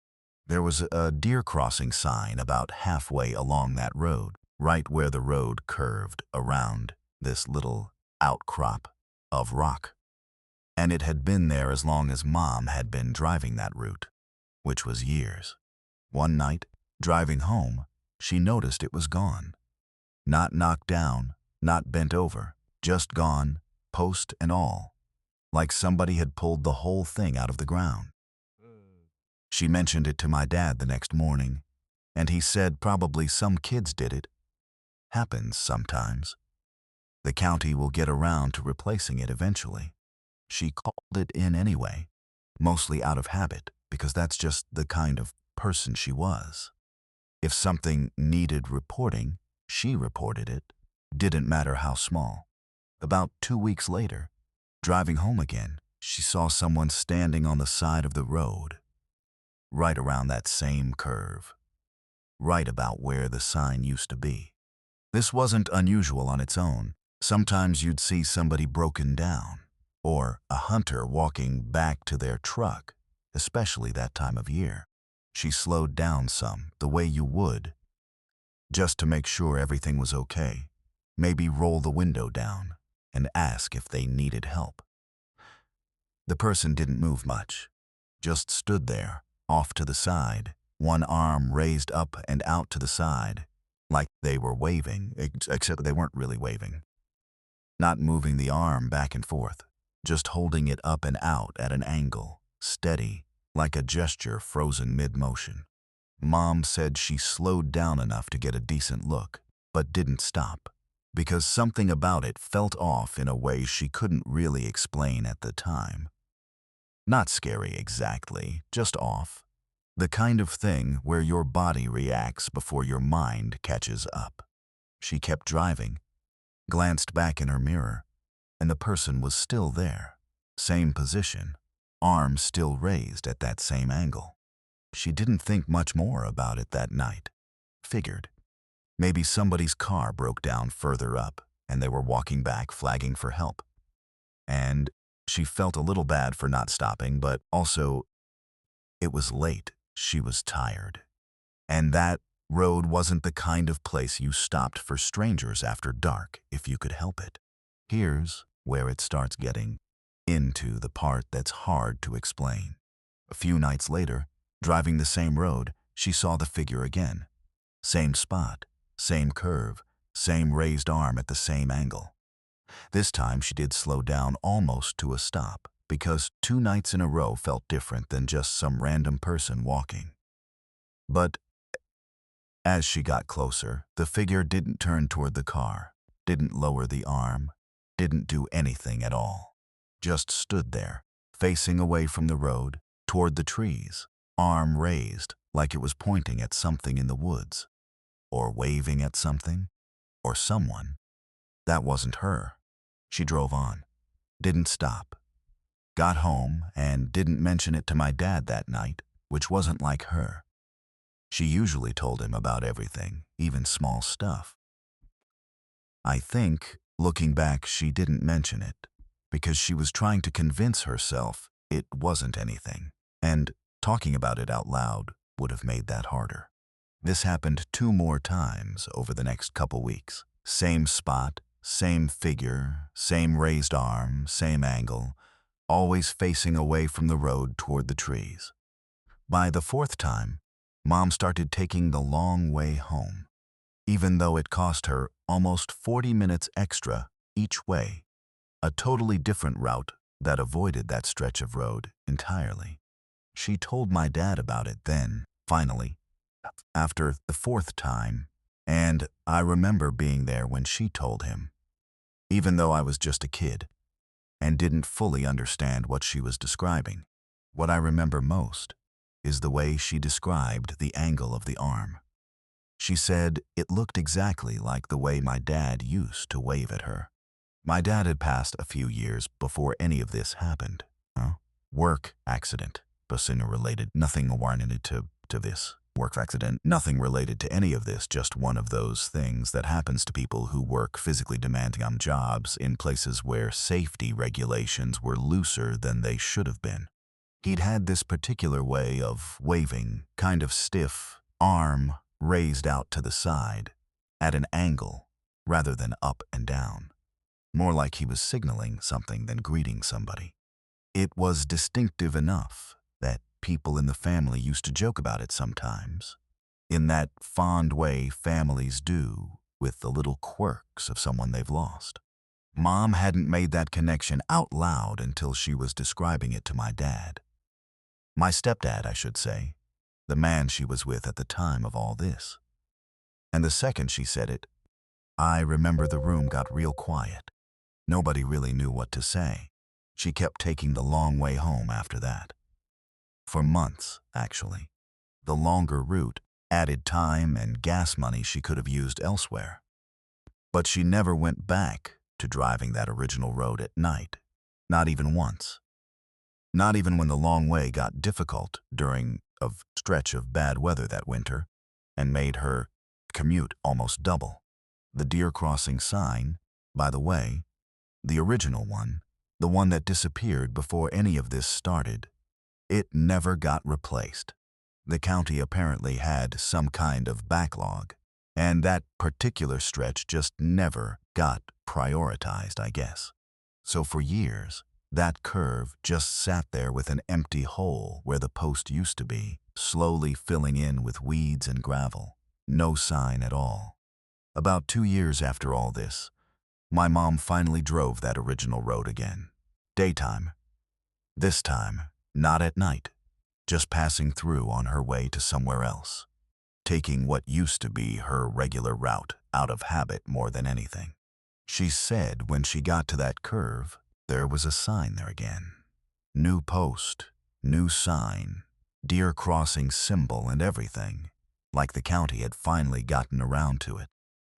There was a deer crossing sign about halfway along that road, right where the road curved around this little outcrop of rock, and it had been there as long as Mom had been driving that route, which was years. One night, driving home, she noticed it was gone. Not knocked down, not bent over, just gone, post and all, like somebody had pulled the whole thing out of the ground. She mentioned it to my dad the next morning, and he said probably some kids did it. Happens sometimes. The county will get around to replacing it eventually. She called it in anyway, mostly out of habit, because that's just the kind of person she was. If something needed reporting, she reported it. Didn't matter how small. About 2 weeks later, driving home again, she saw someone standing on the side of the road, right around that same curve, right about where the sign used to be. This wasn't unusual on its own. Sometimes you'd see somebody broken down, or a hunter walking back to their truck, especially that time of year. She slowed down some, the way you would, just to make sure everything was okay. Maybe roll the window down and ask if they needed help. The person didn't move much, just stood there, off to the side, one arm raised up and out to the side, like they were waving, except they weren't really waving. Not moving the arm back and forth, just holding it up and out at an angle, steady, like a gesture frozen mid-motion. Mom said she slowed down enough to get a decent look, but didn't stop, because something about it felt off in a way she couldn't really explain at the time. Not scary exactly, just off. The kind of thing where your body reacts before your mind catches up. She kept driving, glanced back in her mirror, and the person was still there. Same position, arms still raised at that same angle. She didn't think much more about it that night. Figured, maybe somebody's car broke down further up, and they were walking back flagging for help. And she felt a little bad for not stopping, but also, it was late. She was tired. And that road wasn't the kind of place you stopped for strangers after dark if you could help it. Here's where it starts getting into the part that's hard to explain. A few nights later, driving the same road, she saw the figure again. Same spot, same curve, same raised arm at the same angle. This time she did slow down almost to a stop, because 2 nights in a row felt different than just some random person walking. But as she got closer, the figure didn't turn toward the car, didn't lower the arm, didn't do anything at all. Just stood there, facing away from the road, toward the trees, arm raised like it was pointing at something in the woods, or waving at something, or someone. That wasn't her. She drove on, didn't stop. Got home and didn't mention it to my dad that night, which wasn't like her. She usually told him about everything, even small stuff. I think, looking back, she didn't mention it because she was trying to convince herself it wasn't anything, and talking about it out loud would have made that harder. This happened 2 more times over the next couple weeks. Same spot, same figure, same raised arm, same angle, always facing away from the road toward the trees. By the 4th time, Mom started taking the long way home, even though it cost her almost 40 minutes extra each way, a totally different route that avoided that stretch of road entirely. She told my dad about it then, finally, after the 4th time, and I remember being there when she told him, even though I was just a kid and didn't fully understand what she was describing. What I remember most is the way she described the angle of the arm. She said it looked exactly like the way my dad used to wave at her. My dad had passed a few years before any of this happened. Work accident, related, nothing warranted to this. Work accident, nothing related to any of this, just one of those things that happens to people who work physically demanding jobs in places where safety regulations were looser than they should have been. He'd had this particular way of waving, kind of stiff, arm raised out to the side, at an angle, rather than up and down. More like he was signaling something than greeting somebody. It was distinctive enough that people in the family used to joke about it sometimes, in that fond way families do with the little quirks of someone they've lost. Mom hadn't made that connection out loud until she was describing it to my dad. My stepdad, I should say, the man she was with at the time of all this. And the second she said it, I remember the room got real quiet. Nobody really knew what to say. She kept taking the long way home after that. For months, actually. The longer route added time and gas money she could have used elsewhere. But she never went back to driving that original road at night, not even once. Not even when the long way got difficult during a stretch of bad weather that winter and made her commute almost double. The deer crossing sign By the way, the original one, the one that disappeared before any of this started, it never got replaced. The county apparently had some kind of backlog, and that particular stretch just never got prioritized, I guess. So for years, that curve just sat there with an empty hole where the post used to be, slowly filling in with weeds and gravel. No sign at all. About 2 years after all this, my mom finally drove that original road again. Daytime. This time, not at night, just passing through on her way to somewhere else, taking what used to be her regular route out of habit more than anything. She said when she got to that curve, there was a sign there again. New post, new sign, deer crossing symbol and everything, like the county had finally gotten around to it,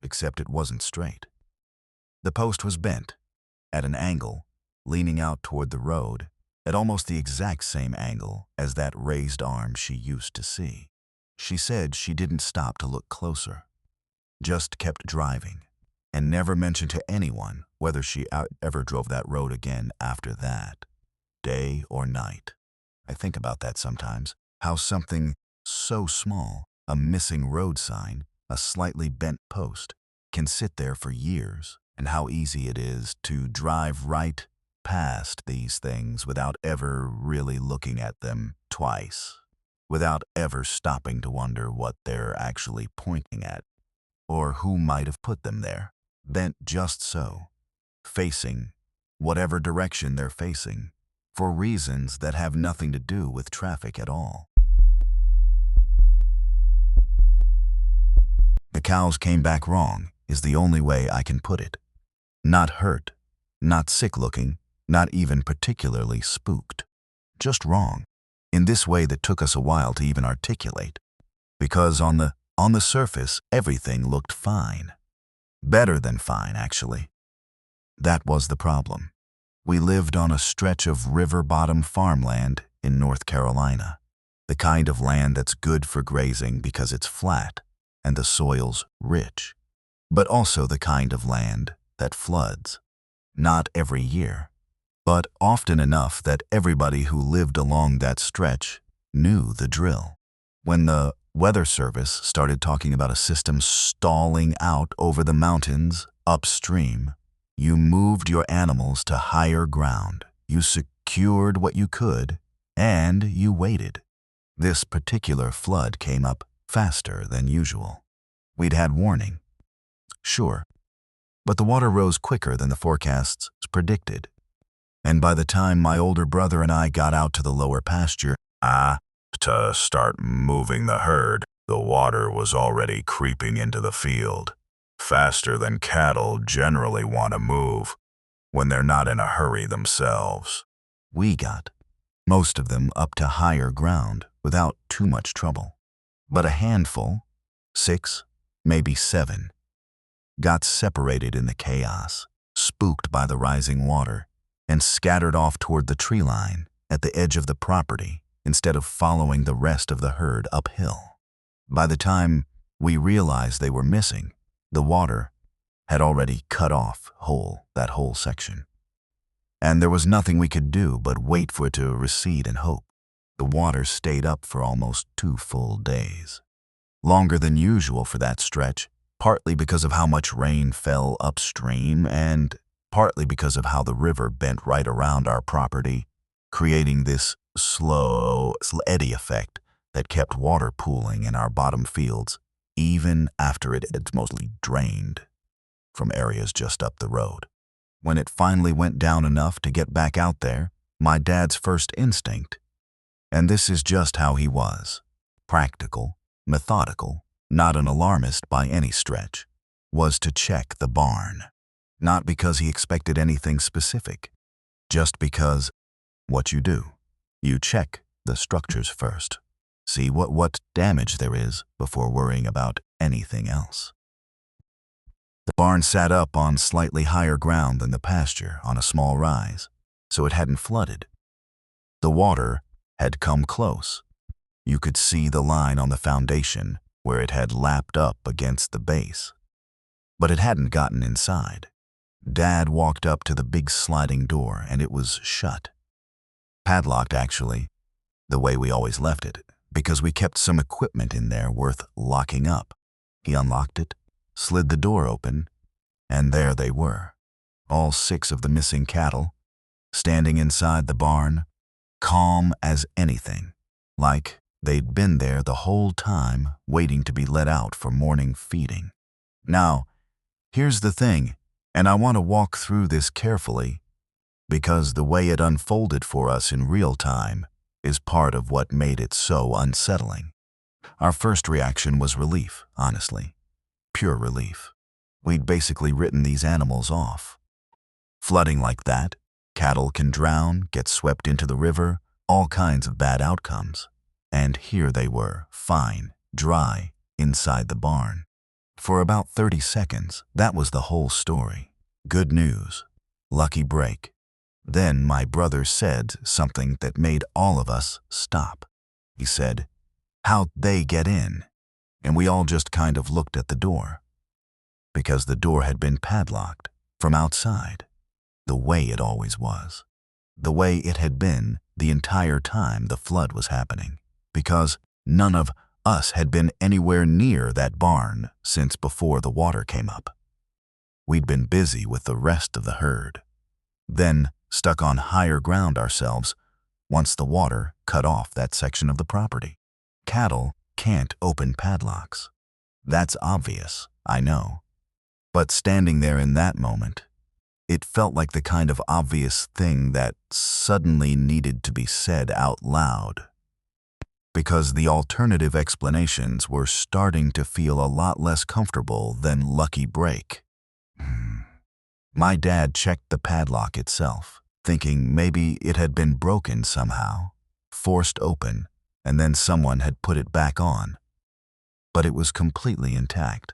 except it wasn't straight. The post was bent, at an angle, leaning out toward the road, at almost the exact same angle as that raised arm she used to see. She said she didn't stop to look closer, just kept driving, and never mentioned to anyone whether she ever drove that road again after that, day or night. I think about that sometimes, how something so small, a missing road sign, a slightly bent post, can sit there for years, and how easy it is to drive right past these things without ever really looking at them twice, without ever stopping to wonder what they're actually pointing at, or who might have put them there, bent just so, facing whatever direction they're facing, for reasons that have nothing to do with traffic at all. The cows came back wrong is the only way I can put it. Not hurt, not sick-looking, not even particularly spooked. Just wrong, in this way that took us a while to even articulate, because on the surface, everything looked fine. Better than fine, actually. That was the problem. We lived on a stretch of river-bottom farmland in North Carolina, the kind of land that's good for grazing because it's flat and the soil's rich, but also the kind of land that floods. Not every year, but often enough that everybody who lived along that stretch knew the drill. When the Weather Service started talking about a system stalling out over the mountains upstream, you moved your animals to higher ground, you secured what you could, and you waited. This particular flood came up faster than usual. We'd had warning, sure, but the water rose quicker than the forecasts predicted. And by the time my older brother and I got out to the lower pasture, to start moving the herd, the water was already creeping into the field, faster than cattle generally want to move when they're not in a hurry themselves. We got most of them up to higher ground without too much trouble. But a handful, 6, maybe 7, got separated in the chaos, spooked by the rising water, and scattered off toward the tree line at the edge of the property instead of following the rest of the herd uphill. By the time we realized they were missing, the water had already cut off that whole section. And there was nothing we could do but wait for it to recede and hope. The water stayed up for almost 2 full days. Longer than usual for that stretch, partly because of how much rain fell upstream and partly because of how the river bent right around our property, creating this slow eddy effect that kept water pooling in our bottom fields even after it had mostly drained from areas just up the road. When it finally went down enough to get back out there, my dad's first instinct, and this is just how he was, practical, methodical, not an alarmist by any stretch, was to check the barn. Not because he expected anything specific, just because what you do, you check the structures first. See what damage there is before worrying about anything else. The barn sat up on slightly higher ground than the pasture on a small rise, so it hadn't flooded. The water had come close. You could see the line on the foundation where it had lapped up against the base. But it hadn't gotten inside. Dad walked up to the big sliding door, and it was shut. Padlocked, actually, the way we always left it, because we kept some equipment in there worth locking up. He unlocked it, slid the door open, and there they were, all 6 of the missing cattle, standing inside the barn, calm as anything, like they'd been there the whole time waiting to be let out for morning feeding. Now, here's the thing, and I want to walk through this carefully, because the way it unfolded for us in real time is part of what made it so unsettling. Our first reaction was relief, honestly. Pure relief. We'd basically written these animals off. Flooding like that, cattle can drown, get swept into the river, all kinds of bad outcomes. And here they were, fine, dry, inside the barn. For about 30 seconds, that was the whole story. Good news. Lucky break. Then my brother said something that made all of us stop. He said, "How'd they get in?" And we all just kind of looked at the door, because the door had been padlocked from outside, the way it always was, the way it had been the entire time the flood was happening, because none of us had been anywhere near that barn since before the water came up. We'd been busy with the rest of the herd, then stuck on higher ground ourselves once the water cut off that section of the property. Cattle can't open padlocks. That's obvious, I know. But standing there in that moment, it felt like the kind of obvious thing that suddenly needed to be said out loud, because the alternative explanations were starting to feel a lot less comfortable than lucky break. My dad checked the padlock itself, thinking maybe it had been broken somehow, forced open, and then someone had put it back on. But it was completely intact.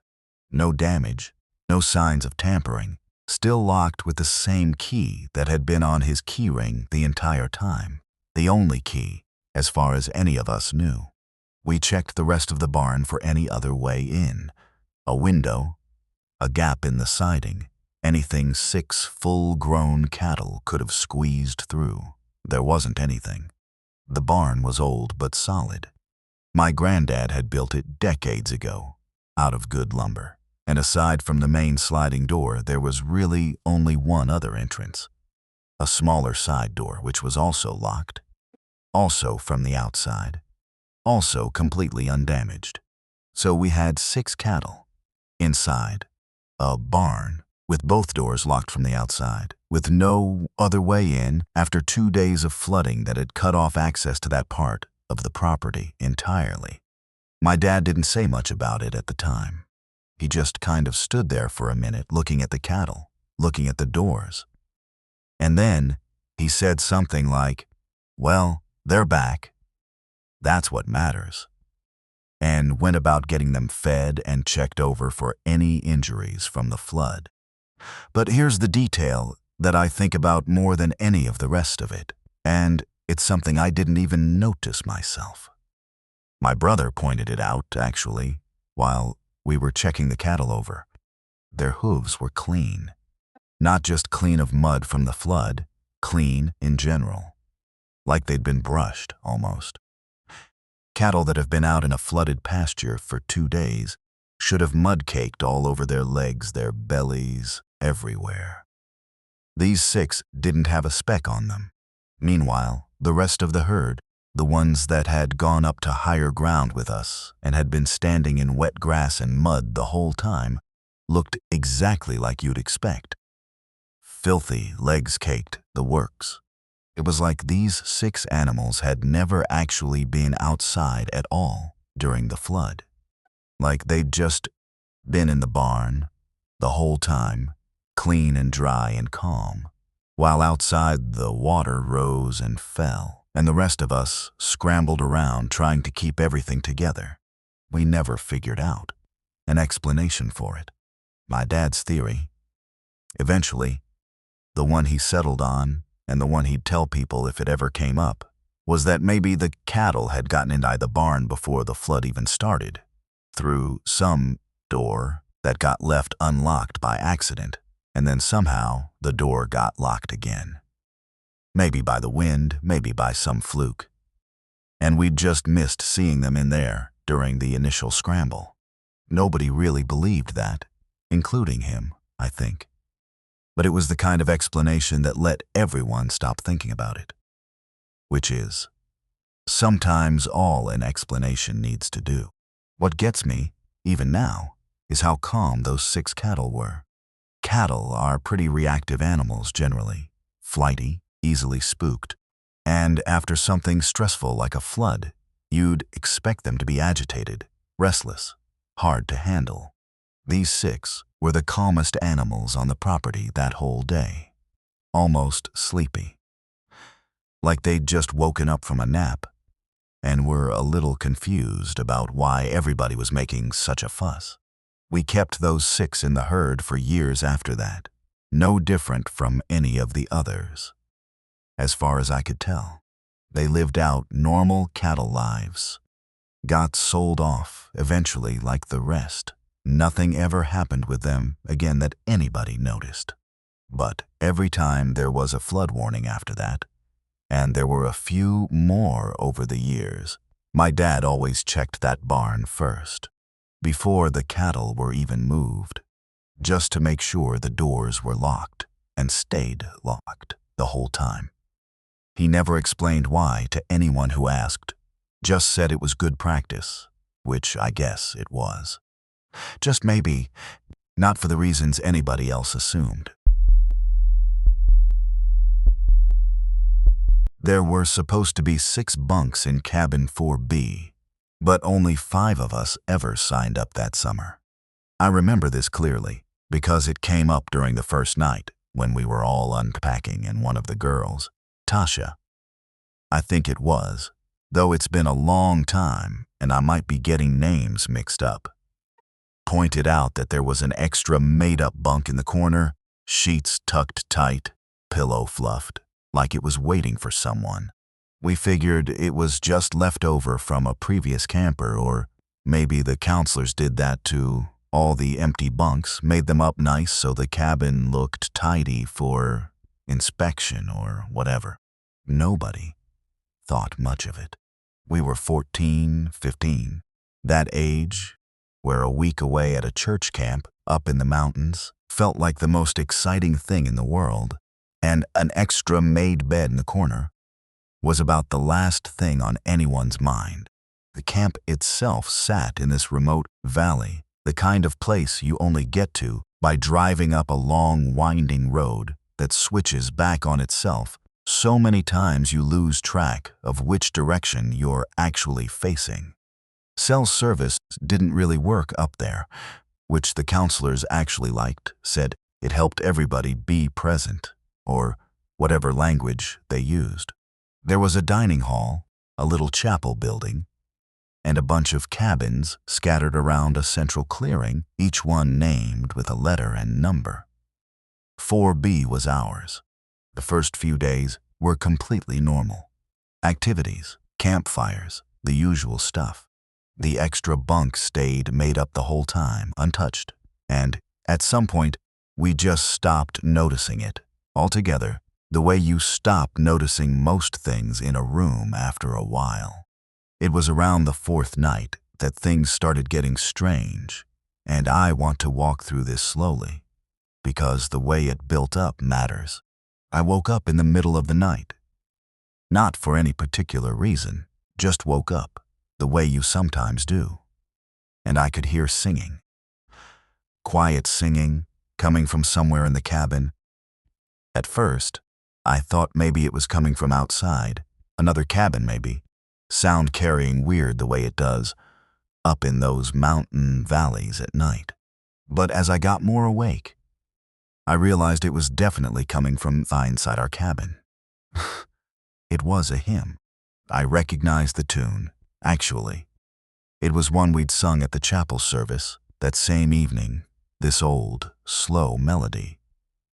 No damage, no signs of tampering, still locked with the same key that had been on his keyring the entire time. The only key, as far as any of us knew. We checked the rest of the barn for any other way in. A window, a gap in the siding, anything 6 full-grown cattle could have squeezed through. There wasn't anything. The barn was old but solid. My granddad had built it decades ago, out of good lumber. And aside from the main sliding door, there was really only one other entrance. A smaller side door, which was also locked. Also from the outside. Also completely undamaged. So we had 6 cattle. Inside. A barn. With both doors locked from the outside, with no other way in after 2 days of flooding that had cut off access to that part of the property entirely. My dad didn't say much about it at the time. He just kind of stood there for a minute looking at the cattle, looking at the doors. And then he said something like, "Well, they're back. That's what matters." And went about getting them fed and checked over for any injuries from the flood. But here's the detail that I think about more than any of the rest of it, and it's something I didn't even notice myself. My brother pointed it out, actually, while we were checking the cattle over. Their hooves were clean. Not just clean of mud from the flood, clean in general. Like they'd been brushed, almost. Cattle that have been out in a flooded pasture for 2 days should have mud-caked all over their legs, their bellies, everywhere. These 6 didn't have a speck on them. Meanwhile, the rest of the herd, the ones that had gone up to higher ground with us and had been standing in wet grass and mud the whole time, looked exactly like you'd expect. Filthy, legs caked, the works. It was like these 6 animals had never actually been outside at all during the flood. Like they'd just been in the barn the whole time, clean and dry and calm, while outside the water rose and fell, and the rest of us scrambled around trying to keep everything together. We never figured out an explanation for it. My dad's theory, eventually, the one he settled on and the one he'd tell people if it ever came up, was that maybe the cattle had gotten into the barn before the flood even started, through some door that got left unlocked by accident, and then somehow the door got locked again. Maybe by the wind, maybe by some fluke. And we'd just missed seeing them in there during the initial scramble. Nobody really believed that, including him, I think. But it was the kind of explanation that let everyone stop thinking about it. Which is, sometimes all an explanation needs to do. What gets me, even now, is how calm those 6 cattle were. Cattle are pretty reactive animals generally, flighty, easily spooked, and after something stressful like a flood, you'd expect them to be agitated, restless, hard to handle. These 6 were the calmest animals on the property that whole day, almost sleepy. Like they'd just woken up from a nap and were a little confused about why everybody was making such a fuss. We kept those 6 in the herd for years after that, no different from any of the others. As far as I could tell, they lived out normal cattle lives, got sold off eventually like the rest. Nothing ever happened with them again that anybody noticed. But every time there was a flood warning after that, and there were a few more over the years, my dad always checked that barn first, before the cattle were even moved, just to make sure the doors were locked and stayed locked the whole time. He never explained why to anyone who asked, just said it was good practice, which I guess it was. Just maybe, not for the reasons anybody else assumed. There were supposed to be 6 bunks in cabin 4B, but only 5 of us ever signed up that summer. I remember this clearly because it came up during the first night when we were all unpacking and one of the girls, Tasha, I think it was, though it's been a long time and I might be getting names mixed up, pointed out that there was an extra made-up bunk in the corner, sheets tucked tight, pillow fluffed, like it was waiting for someone. We figured it was just left over from a previous camper, or maybe the counselors did that to all the empty bunks, made them up nice so the cabin looked tidy for inspection or whatever. Nobody thought much of it. We were 14, 15, that age where a week away at a church camp up in the mountains felt like the most exciting thing in the world, and an extra made bed in the corner was about the last thing on anyone's mind. The camp itself sat in this remote valley, the kind of place you only get to by driving up a long, winding road that switches back on itself so many times you lose track of which direction you're actually facing. Cell service didn't really work up there, which the counselors actually liked, said it helped everybody be present, or whatever language they used. There was a dining hall, a little chapel building, and a bunch of cabins scattered around a central clearing, each one named with a letter and number. 4B was ours. The first few days were completely normal. Activities, campfires, the usual stuff. The extra bunk stayed made up the whole time, untouched, and at some point, we just stopped noticing it altogether, the way you stop noticing most things in a room after a while. It was around the 4th night that things started getting strange, and I want to walk through this slowly, because the way it built up matters. I woke up in the middle of the night. Not for any particular reason, just woke up, the way you sometimes do. And I could hear singing. Quiet singing, coming from somewhere in the cabin. At first, I thought maybe it was coming from outside, another cabin maybe, sound carrying weird the way it does, up in those mountain valleys at night. But as I got more awake, I realized it was definitely coming from inside our cabin. It was a hymn. I recognized the tune, actually. It was one we'd sung at the chapel service that same evening, this old, slow melody,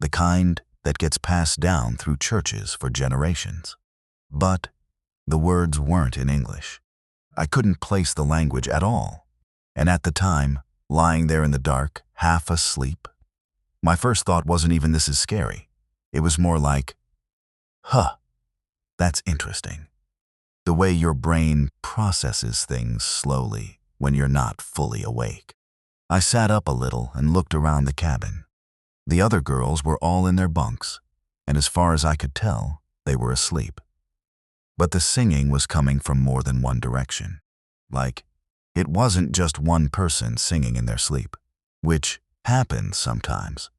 the kind that gets passed down through churches for generations. But the words weren't in English. I couldn't place the language at all, and at the time, lying there in the dark, half asleep, My first thought wasn't even this is scary. It was more like, huh, that's interesting. The way your brain processes things slowly when you're not fully awake. I sat up a little and looked around the cabin. The other girls were all in their bunks, and as far as I could tell, they were asleep. But the singing was coming from more than one direction. Like, it wasn't just one person singing in their sleep, which happens sometimes.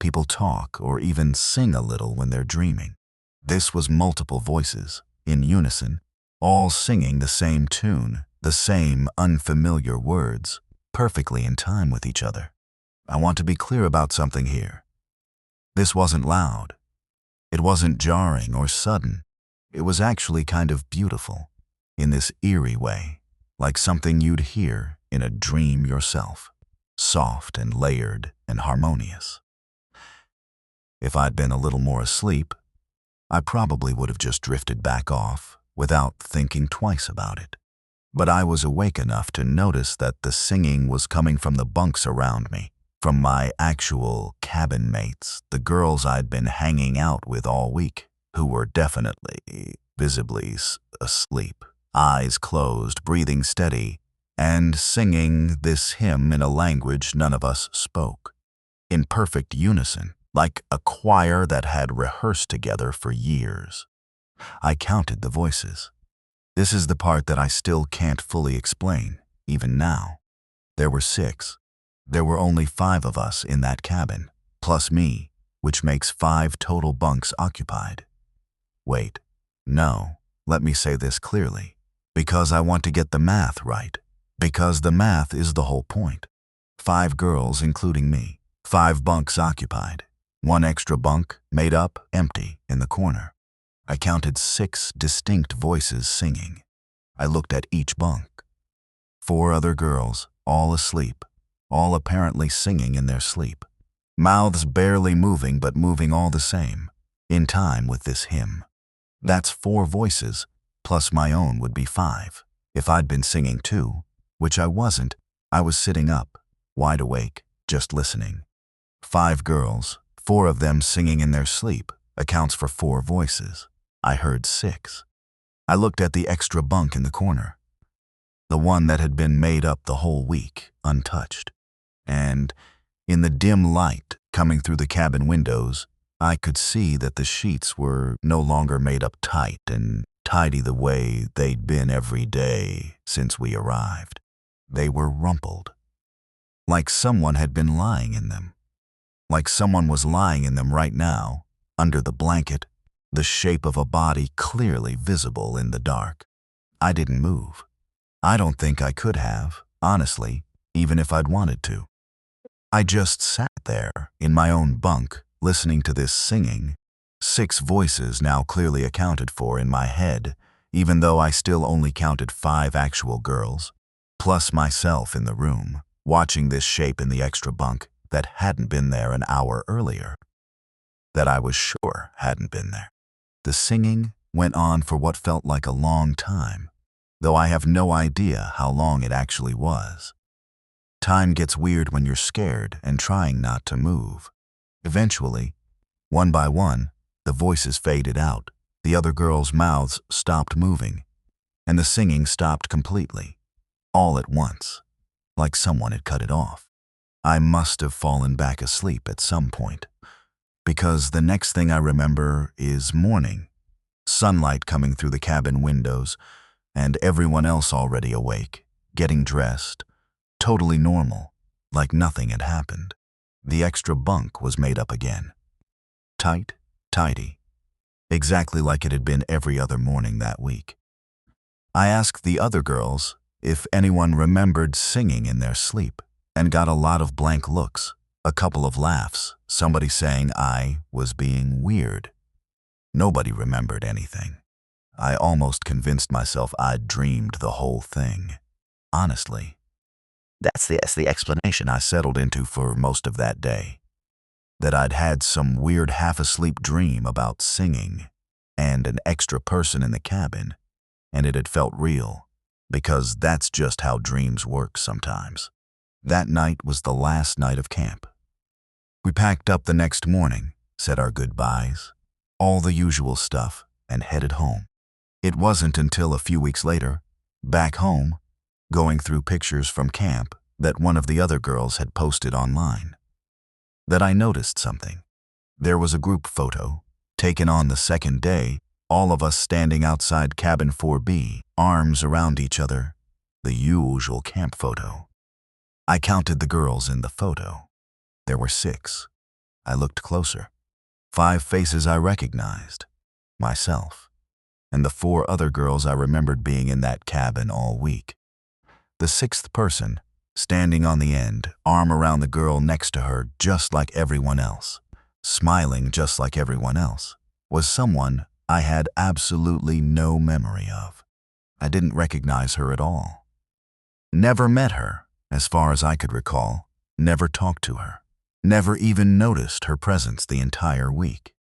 People talk or even sing a little when they're dreaming. This was multiple voices, in unison, all singing the same tune, the same unfamiliar words, perfectly in time with each other. I want to be clear about something here. This wasn't loud. It wasn't jarring or sudden. It was actually kind of beautiful, in this eerie way, like something you'd hear in a dream yourself, soft and layered and harmonious. If I'd been a little more asleep, I probably would have just drifted back off without thinking twice about it. But I was awake enough to notice that the singing was coming from the bunks around me, from my actual cabin mates, the girls I'd been hanging out with all week, who were definitely, visibly asleep, eyes closed, breathing steady, and singing this hymn in a language none of us spoke, in perfect unison, like a choir that had rehearsed together for years. I counted the voices. This is the part that I still can't fully explain, even now. There were 6. There were only 5 of us in that cabin, plus me, which makes 5 total bunks occupied. Wait, no, let me say this clearly, because I want to get the math right, because the math is the whole point. 5 girls, including me, 5 bunks occupied, 1 extra bunk made up, empty, in the corner. I counted 6 distinct voices singing. I looked at each bunk. 4 other girls, all asleep, all apparently singing in their sleep. Mouths barely moving, but moving all the same, in time with this hymn. That's 4 voices, plus my own would be 5. If I'd been singing too, which I wasn't, I was sitting up, wide awake, just listening. 5 girls, 4 of them singing in their sleep, accounts for 4 voices. I heard 6. I looked at the extra bunk in the corner, the one that had been made up the whole week, untouched. And in the dim light coming through the cabin windows, I could see that the sheets were no longer made up tight and tidy the way they'd been every day since we arrived. They were rumpled, like someone had been lying in them. Like someone was lying in them right now, under the blanket, the shape of a body clearly visible in the dark. I didn't move. I don't think I could have, honestly, even if I'd wanted to. I just sat there, in my own bunk, listening to this singing, 6 voices now clearly accounted for in my head, even though I still only counted 5 actual girls, plus myself in the room, watching this shape in the extra bunk that hadn't been there an hour earlier, that I was sure hadn't been there. The singing went on for what felt like a long time, though I have no idea how long it actually was. Time gets weird when you're scared and trying not to move. Eventually, one by one, the voices faded out, the other girls' mouths stopped moving, and the singing stopped completely, all at once, like someone had cut it off. I must have fallen back asleep at some point, because the next thing I remember is morning, sunlight coming through the cabin windows, and everyone else already awake, getting dressed, totally normal, like nothing had happened. The extra bunk was made up again. Tight, tidy, exactly like it had been every other morning that week. I asked the other girls if anyone remembered singing in their sleep, and got a lot of blank looks, a couple of laughs, somebody saying I was being weird. Nobody remembered anything. I almost convinced myself I'd dreamed the whole thing. Honestly, that's the explanation I settled into for most of that day. That I'd had some weird half-asleep dream about singing and an extra person in the cabin, and it had felt real, because that's just how dreams work sometimes. That night was the last night of camp. We packed up the next morning, said our goodbyes, all the usual stuff, and headed home. It wasn't until a few weeks later, back home, going through pictures from camp that one of the other girls had posted online, that I noticed something. There was a group photo, taken on the second day, all of us standing outside cabin 4B, arms around each other, the usual camp photo. I counted the girls in the photo. There were 6. I looked closer. 5 faces I recognized, myself, and the 4 other girls I remembered being in that cabin all week. The 6th person, standing on the end, arm around the girl next to her just like everyone else, smiling just like everyone else, was someone I had absolutely no memory of. I didn't recognize her at all. Never met her, as far as I could recall, never talked to her, never even noticed her presence the entire week.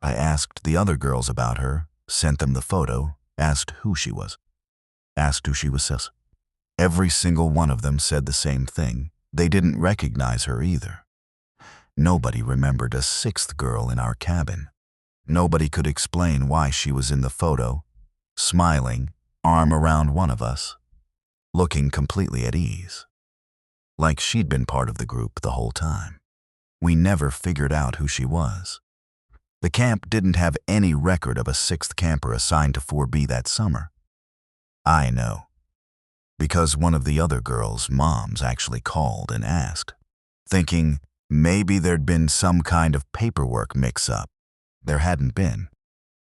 I asked the other girls about her, sent them the photo, asked who she was. Sis. Every single one of them said the same thing. They didn't recognize her either. Nobody remembered a 6th girl in our cabin. Nobody could explain why she was in the photo, smiling, arm around one of us, looking completely at ease, like she'd been part of the group the whole time. We never figured out who she was. The camp didn't have any record of a 6th camper assigned to 4B that summer. I know, because one of the other girls' moms actually called and asked, thinking maybe there'd been some kind of paperwork mix-up. There hadn't been.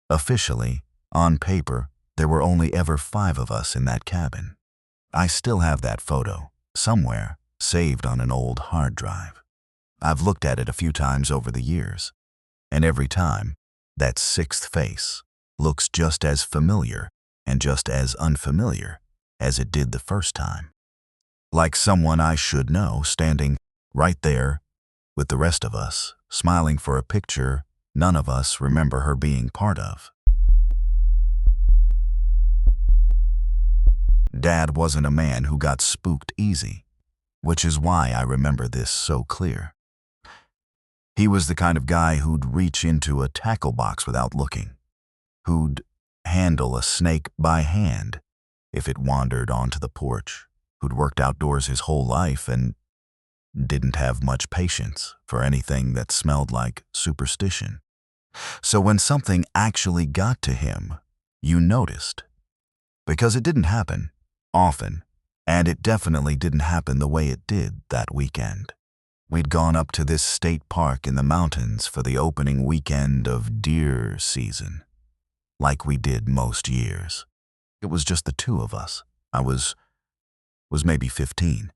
Officially, on paper, there were only ever 5 of us in that cabin. I still have that photo, somewhere, saved on an old hard drive. I've looked at it a few times over the years, and every time, that 6th face looks just as familiar and just as unfamiliar as it did the first time. Like someone I should know standing right there with the rest of us, smiling for a picture none of us remember her being part of. Dad wasn't a man who got spooked easy, which is why I remember this so clear. He was the kind of guy who'd reach into a tackle box without looking, who'd handle a snake by hand if it wandered onto the porch, who'd worked outdoors his whole life and didn't have much patience for anything that smelled like superstition. So when something actually got to him, you noticed. Because it didn't happen often, and it definitely didn't happen the way it did that weekend. We'd gone up to this state park in the mountains for the opening weekend of deer season, like we did most years. It was just the 2 of us. I was maybe 15.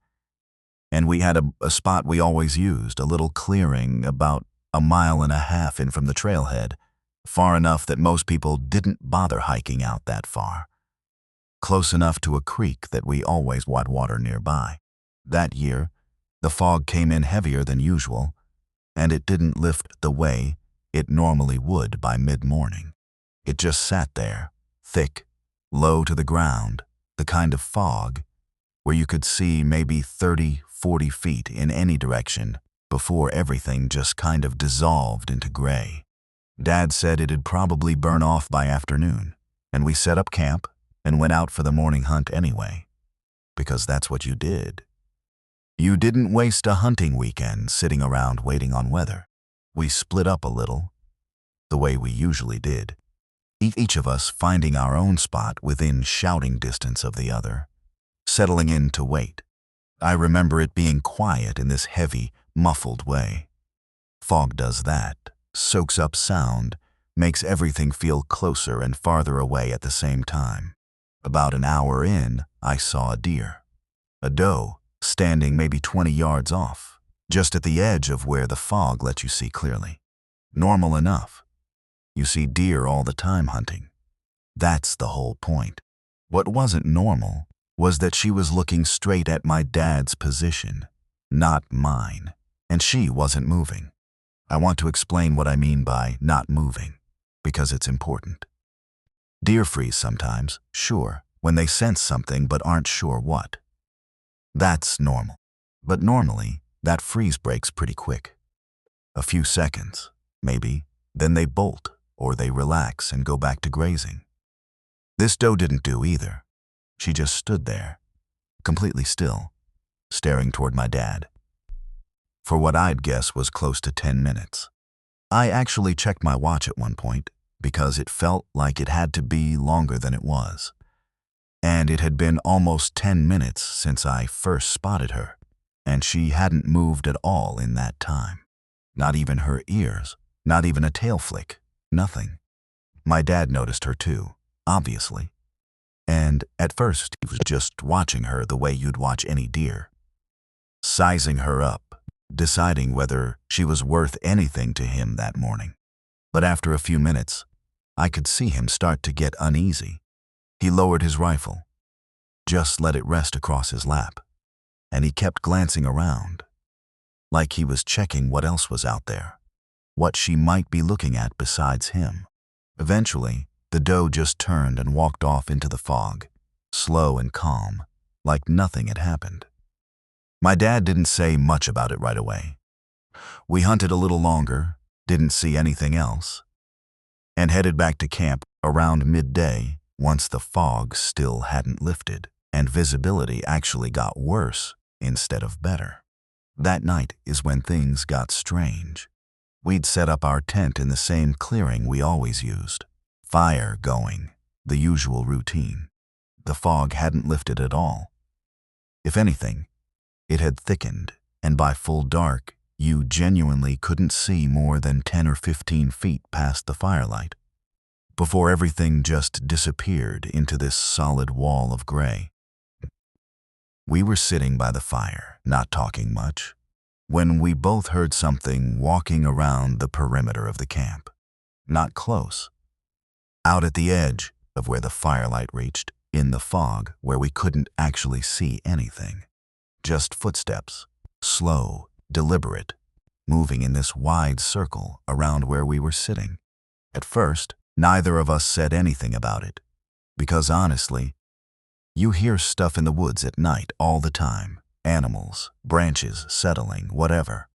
And we had a spot we always used, a little clearing about 1.5 miles in from the trailhead, far enough that most people didn't bother hiking out that far. Close enough to a creek that we always had water nearby. That year, the fog came in heavier than usual, and it didn't lift the way it normally would by mid-morning. It just sat there, thick, low to the ground, the kind of fog where you could see maybe 30, 40 feet in any direction before everything just kind of dissolved into gray. Dad said it'd probably burn off by afternoon, and we set up camp and went out for the morning hunt anyway, because that's what you did. You didn't waste a hunting weekend sitting around waiting on weather. We split up a little, the way we usually did, each of us finding our own spot within shouting distance of the other, settling in to wait. I remember it being quiet in this heavy, muffled way. Fog does that, soaks up sound, makes everything feel closer and farther away at the same time. About an hour in, I saw a deer, a doe, standing maybe 20 yards off, just at the edge of where the fog let you see clearly. Normal enough. You see deer all the time hunting. That's the whole point. What wasn't normal was that she was looking straight at my dad's position, not mine, and she wasn't moving. I want to explain what I mean by not moving, because it's important. Deer freeze sometimes, sure, when they sense something but aren't sure what. That's normal. But normally, that freeze breaks pretty quick. A few seconds, maybe, then they bolt, or they relax and go back to grazing. This doe didn't do either. She just stood there, completely still, staring toward my dad, for what I'd guess was close to 10 minutes. I actually checked my watch at one point because it felt like it had to be longer than it was. And it had been almost 10 minutes since I first spotted her, and she hadn't moved at all in that time. Not even her ears, not even a tail flick, nothing. My dad noticed her too, obviously. And at first he was just watching her the way you'd watch any deer, sizing her up, deciding whether she was worth anything to him that morning. But after a few minutes, I could see him start to get uneasy. He lowered his rifle, just let it rest across his lap, and he kept glancing around, like he was checking what else was out there, what she might be looking at besides him. Eventually, the doe just turned and walked off into the fog, slow and calm, like nothing had happened. My dad didn't say much about it right away. We hunted a little longer, didn't see anything else, and headed back to camp around midday once the fog still hadn't lifted and visibility actually got worse instead of better. That night is when things got strange. We'd set up our tent in the same clearing we always used. Fire going, the usual routine. The fog hadn't lifted at all. If anything, it had thickened, and by full dark, you genuinely couldn't see more than 10 or 15 feet past the firelight, before everything just disappeared into this solid wall of gray. We were sitting by the fire, not talking much, when we both heard something walking around the perimeter of the camp. Not close. Out at the edge of where the firelight reached, in the fog where we couldn't actually see anything. Just footsteps, slow, deliberate, moving in this wide circle around where we were sitting. At first, neither of us said anything about it, because honestly, you hear stuff in the woods at night all the time, animals, branches, settling, whatever.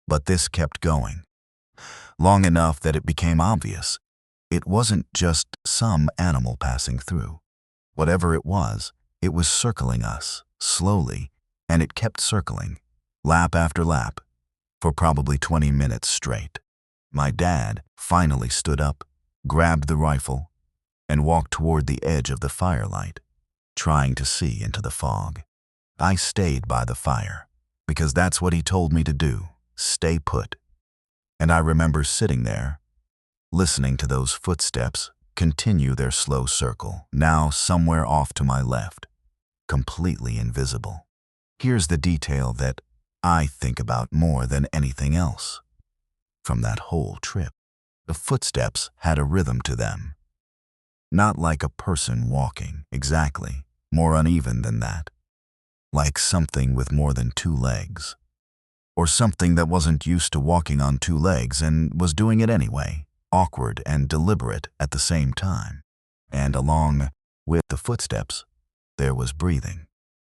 But this kept going, long enough that it became obvious. It wasn't just some animal passing through. Whatever it was circling us, slowly, and it kept circling, lap after lap, for probably 20 minutes straight. My dad finally stood up, grabbed the rifle, and walked toward the edge of the firelight, trying to see into the fog. I stayed by the fire, because that's what he told me to do, stay put. And I remember sitting there, listening to those footsteps continue their slow circle, now somewhere off to my left, completely invisible. Here's the detail that I think about more than anything else from that whole trip. The footsteps had a rhythm to them. Not like a person walking, exactly, more uneven than that. Like something with more than 2 legs. Or something that wasn't used to walking on 2 legs and was doing it anyway, awkward and deliberate at the same time. And along with the footsteps, there was breathing.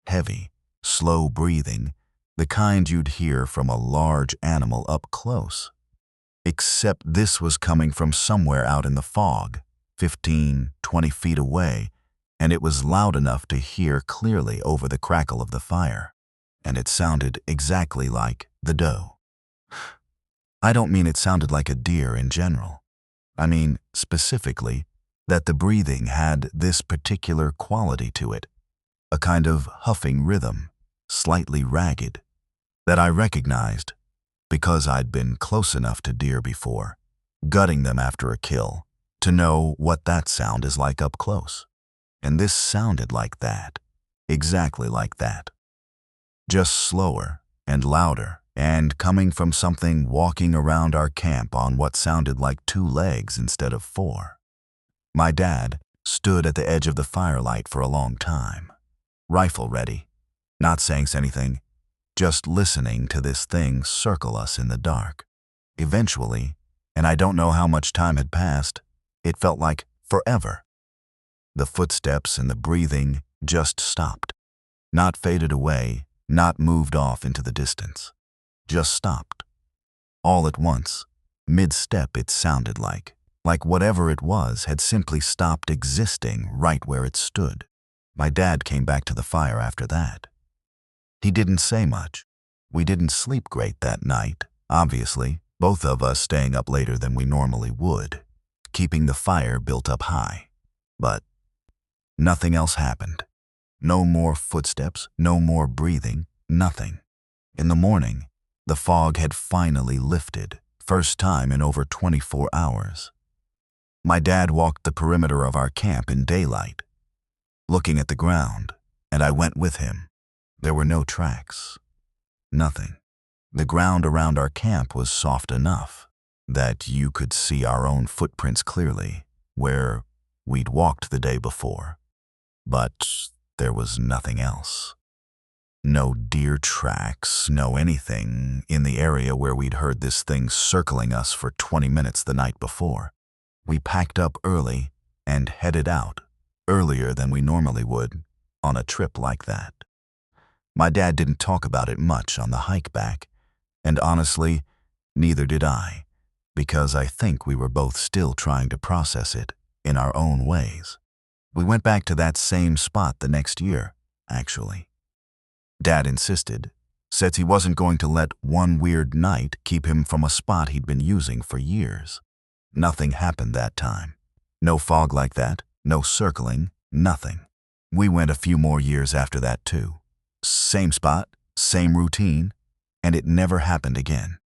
Heavy, slow breathing, the kind you'd hear from a large animal up close. Except this was coming from somewhere out in the fog, 15, 20 feet away, and it was loud enough to hear clearly over the crackle of the fire. And it sounded exactly like the doe. I don't mean it sounded like a deer in general. I mean, specifically, that the breathing had this particular quality to it, a kind of huffing rhythm, slightly ragged, that I recognized because I'd been close enough to deer before, gutting them after a kill, to know what that sound is like up close. And this sounded like that, exactly like that. Just slower and louder, and coming from something walking around our camp on what sounded like 2 legs instead of 4. My dad stood at the edge of the firelight for a long time, rifle ready, not saying anything, just listening to this thing circle us in the dark. Eventually, and I don't know how much time had passed, it felt like forever. The footsteps and the breathing just stopped, not faded away, not moved off into the distance, just stopped. All at once, mid-step it sounded like whatever it was had simply stopped existing right where it stood. My dad came back to the fire after that. He didn't say much. We didn't sleep great that night, obviously, both of us staying up later than we normally would, keeping the fire built up high. But nothing else happened. No more footsteps, no more breathing, nothing. In the morning, the fog had finally lifted, first time in over 24 hours. My dad walked the perimeter of our camp in daylight, looking at the ground, and I went with him. There were no tracks. Nothing. The ground around our camp was soft enough that you could see our own footprints clearly, where we'd walked the day before. But there was nothing else. No deer tracks, no anything in the area where we'd heard this thing circling us for 20 minutes the night before. We packed up early and headed out, earlier than we normally would, on a trip like that. My dad didn't talk about it much on the hike back, and honestly, neither did I, because I think we were both still trying to process it in our own ways. We went back to that same spot the next year, actually. Dad insisted, said he wasn't going to let one weird night keep him from a spot he'd been using for years. Nothing happened that time. No fog like that, no circling, nothing. We went a few more years after that too. Same spot, same routine, and it never happened again.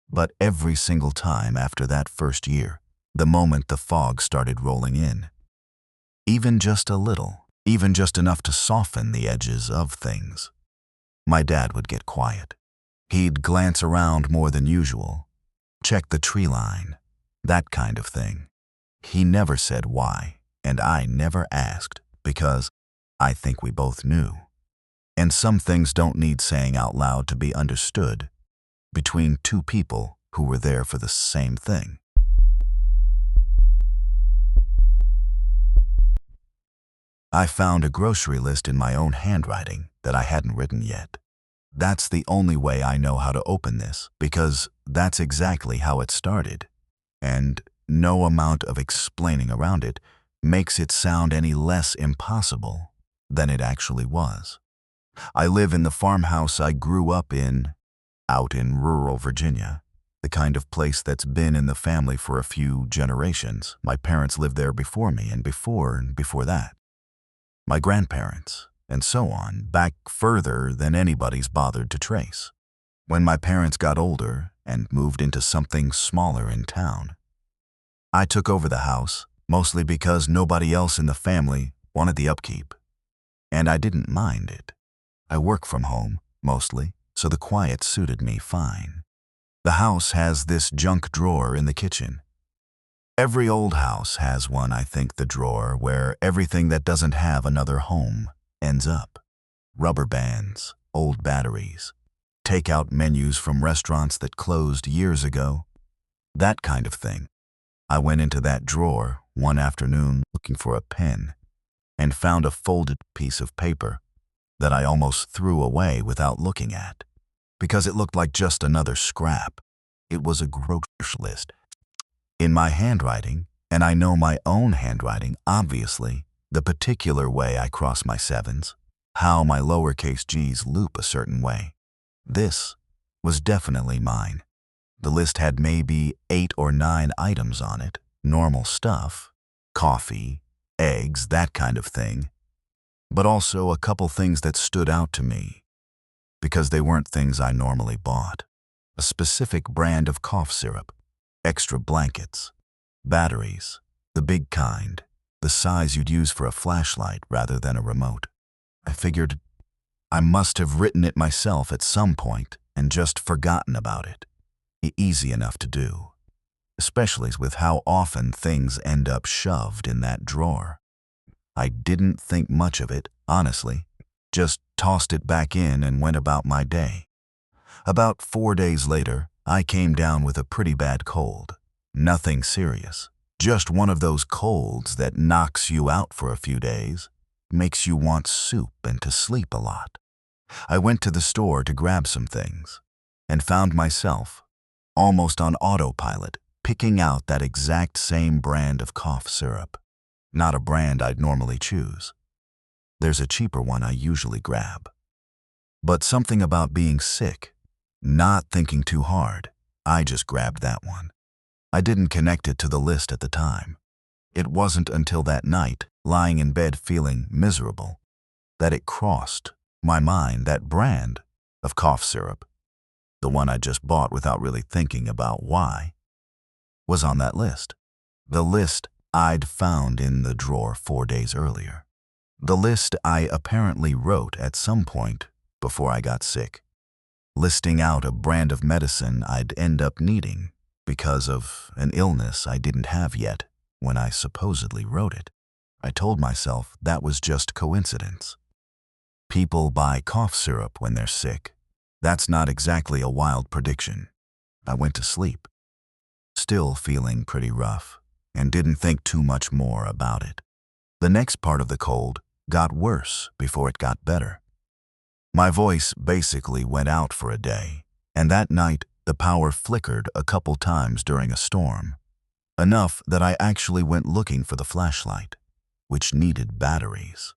But every single time after that first year, the moment the fog started rolling in, even just a little, even just enough to soften the edges of things, my dad would get quiet. He'd glance around more than usual, check the tree line, that kind of thing. He never said why, and I never asked, because I think we both knew. And some things don't need saying out loud to be understood between two people who were there for the same thing. I found a grocery list in my own handwriting that I hadn't written yet. That's the only way I know how to open this, because that's exactly how it started. And no amount of explaining around it makes it sound any less impossible than it actually was. I live in the farmhouse I grew up in, out in rural Virginia, the kind of place that's been in the family for a few generations. My parents lived there before me, and before that, my grandparents, and so on, back further than anybody's bothered to trace. When my parents got older and moved into something smaller in town, I took over the house, mostly because nobody else in the family wanted the upkeep, and I didn't mind it. I work from home, mostly, so the quiet suited me fine. The house has this junk drawer in the kitchen. Every old house has one, I think, the drawer where everything that doesn't have another home ends up. Rubber bands, old batteries, takeout menus from restaurants that closed years ago, that kind of thing. I went into that drawer one afternoon looking for a pen and found a folded piece of paper that I almost threw away without looking at, because it looked like just another scrap. It was a grocery list. In my handwriting, and I know my own handwriting, obviously, the particular way I cross my sevens, how my lowercase g's loop a certain way. This was definitely mine. The list had maybe 8 or 9 items on it, normal stuff, coffee, eggs, that kind of thing, but also a couple things that stood out to me, because they weren't things I normally bought. A specific brand of cough syrup, extra blankets, batteries, the big kind, the size you'd use for a flashlight rather than a remote. I figured I must have written it myself at some point and just forgotten about it. Easy enough to do, especially with how often things end up shoved in that drawer. I didn't think much of it, honestly, just tossed it back in and went about my day. About 4 days later, I came down with a pretty bad cold. Nothing serious, just one of those colds that knocks you out for a few days, makes you want soup and to sleep a lot. I went to the store to grab some things and found myself almost on autopilot, picking out that exact same brand of cough syrup. Not a brand I'd normally choose. There's a cheaper one I usually grab. But something about being sick, not thinking too hard, I just grabbed that one. I didn't connect it to the list at the time. It wasn't until that night, lying in bed feeling miserable, that it crossed my mind that brand of cough syrup, the one I just bought without really thinking about why, was on that list. The list I'd found in the drawer 4 days earlier. The list I apparently wrote at some point before I got sick, listing out a brand of medicine I'd end up needing because of an illness I didn't have yet when I supposedly wrote it. I told myself that was just coincidence. People buy cough syrup when they're sick. That's not exactly a wild prediction. I went to sleep, still feeling pretty rough, and didn't think too much more about it. The next part of the cold got worse before it got better. My voice basically went out for a day, and that night the power flickered a couple times during a storm, enough that I actually went looking for the flashlight, which needed batteries.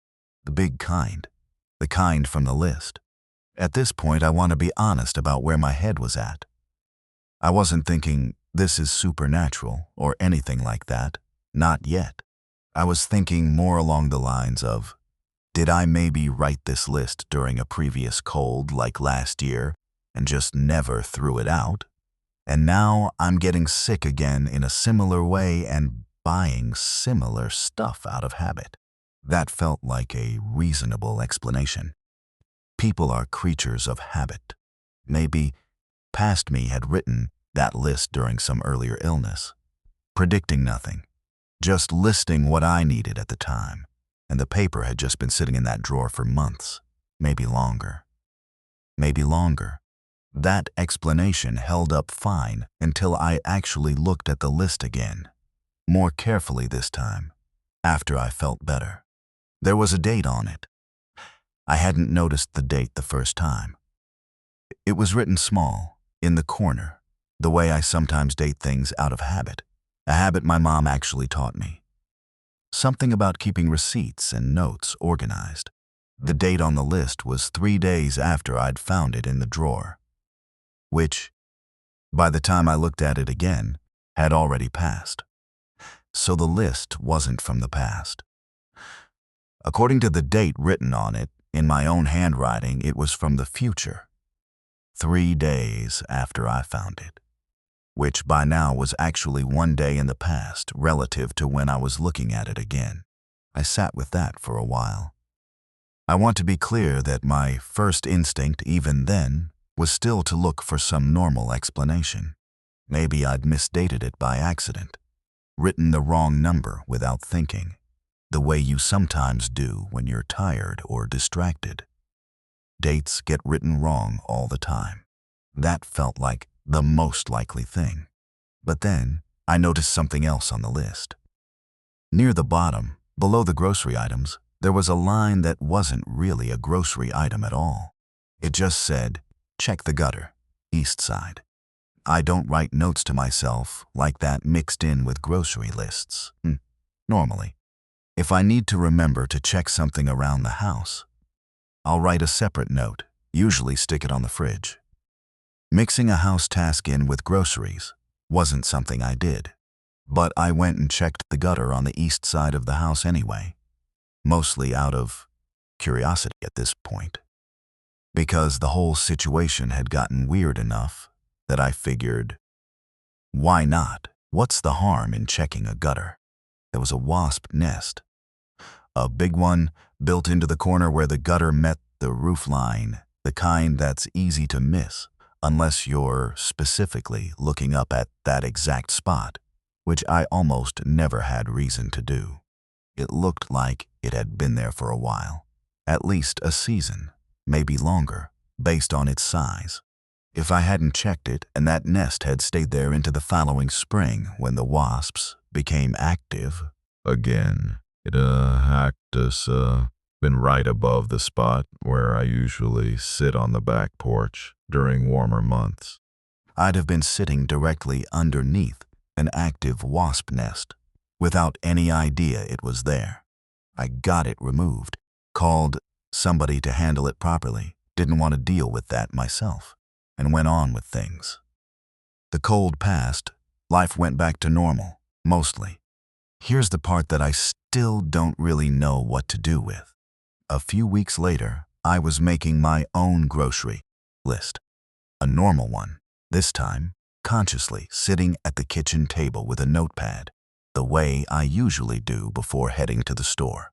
The big kind, the kind from the list. At this point, I want to be honest about where my head was at. I wasn't thinking, this is supernatural or anything like that, not yet. I was thinking more along the lines of, did I maybe write this list during a previous cold like last year and just never threw it out? And now I'm getting sick again in a similar way and buying similar stuff out of habit. That felt like a reasonable explanation. People are creatures of habit. Maybe past me had written that list during some earlier illness, predicting nothing, just listing what I needed at the time, and the paper had just been sitting in that drawer for months, maybe longer. Maybe longer. That explanation held up fine until I actually looked at the list again, more carefully this time, after I felt better. There was a date on it. I hadn't noticed the date the first time. It was written small, in the corner, the way I sometimes date things out of habit, a habit my mom actually taught me. Something about keeping receipts and notes organized. The date on the list was 3 days after I'd found it in the drawer, which, by the time I looked at it again, had already passed. So the list wasn't from the past. According to the date written on it, in my own handwriting, it was from the future, 3 days after I found it, which by now was actually 1 day in the past relative to when I was looking at it again. I sat with that for a while. I want to be clear that my first instinct, even then, was still to look for some normal explanation. Maybe I'd misdated it by accident, written the wrong number without thinking, the way you sometimes do when you're tired or distracted. Dates get written wrong all the time. That felt like the most likely thing. But then, I noticed something else on the list. Near the bottom, below the grocery items, there was a line that wasn't really a grocery item at all. It just said, check the gutter, east side. I don't write notes to myself like that mixed in with grocery lists, normally. If I need to remember to check something around the house, I'll write a separate note, usually stick it on the fridge. Mixing a house task in with groceries wasn't something I did, but I went and checked the gutter on the east side of the house anyway, mostly out of curiosity at this point, because the whole situation had gotten weird enough that I figured, why not? What's the harm in checking a gutter? There was a wasp nest, a big one built into the corner where the gutter met the roof line, the kind that's easy to miss unless you're specifically looking up at that exact spot, which I almost never had reason to do. It looked like it had been there for a while, at least a season, maybe longer, based on its size. If I hadn't checked it and that nest had stayed there into the following spring when the wasps became active again, it had been right above the spot where I usually sit on the back porch during warmer months. I'd have been sitting directly underneath an active wasp nest, without any idea it was there. I got it removed, called somebody to handle it properly, didn't want to deal with that myself, and went on with things. The cold passed, life went back to normal, mostly. Here's the part that I still don't really know what to do with. A few weeks later, I was making my own grocery list. A normal one, this time, consciously sitting at the kitchen table with a notepad, the way I usually do before heading to the store.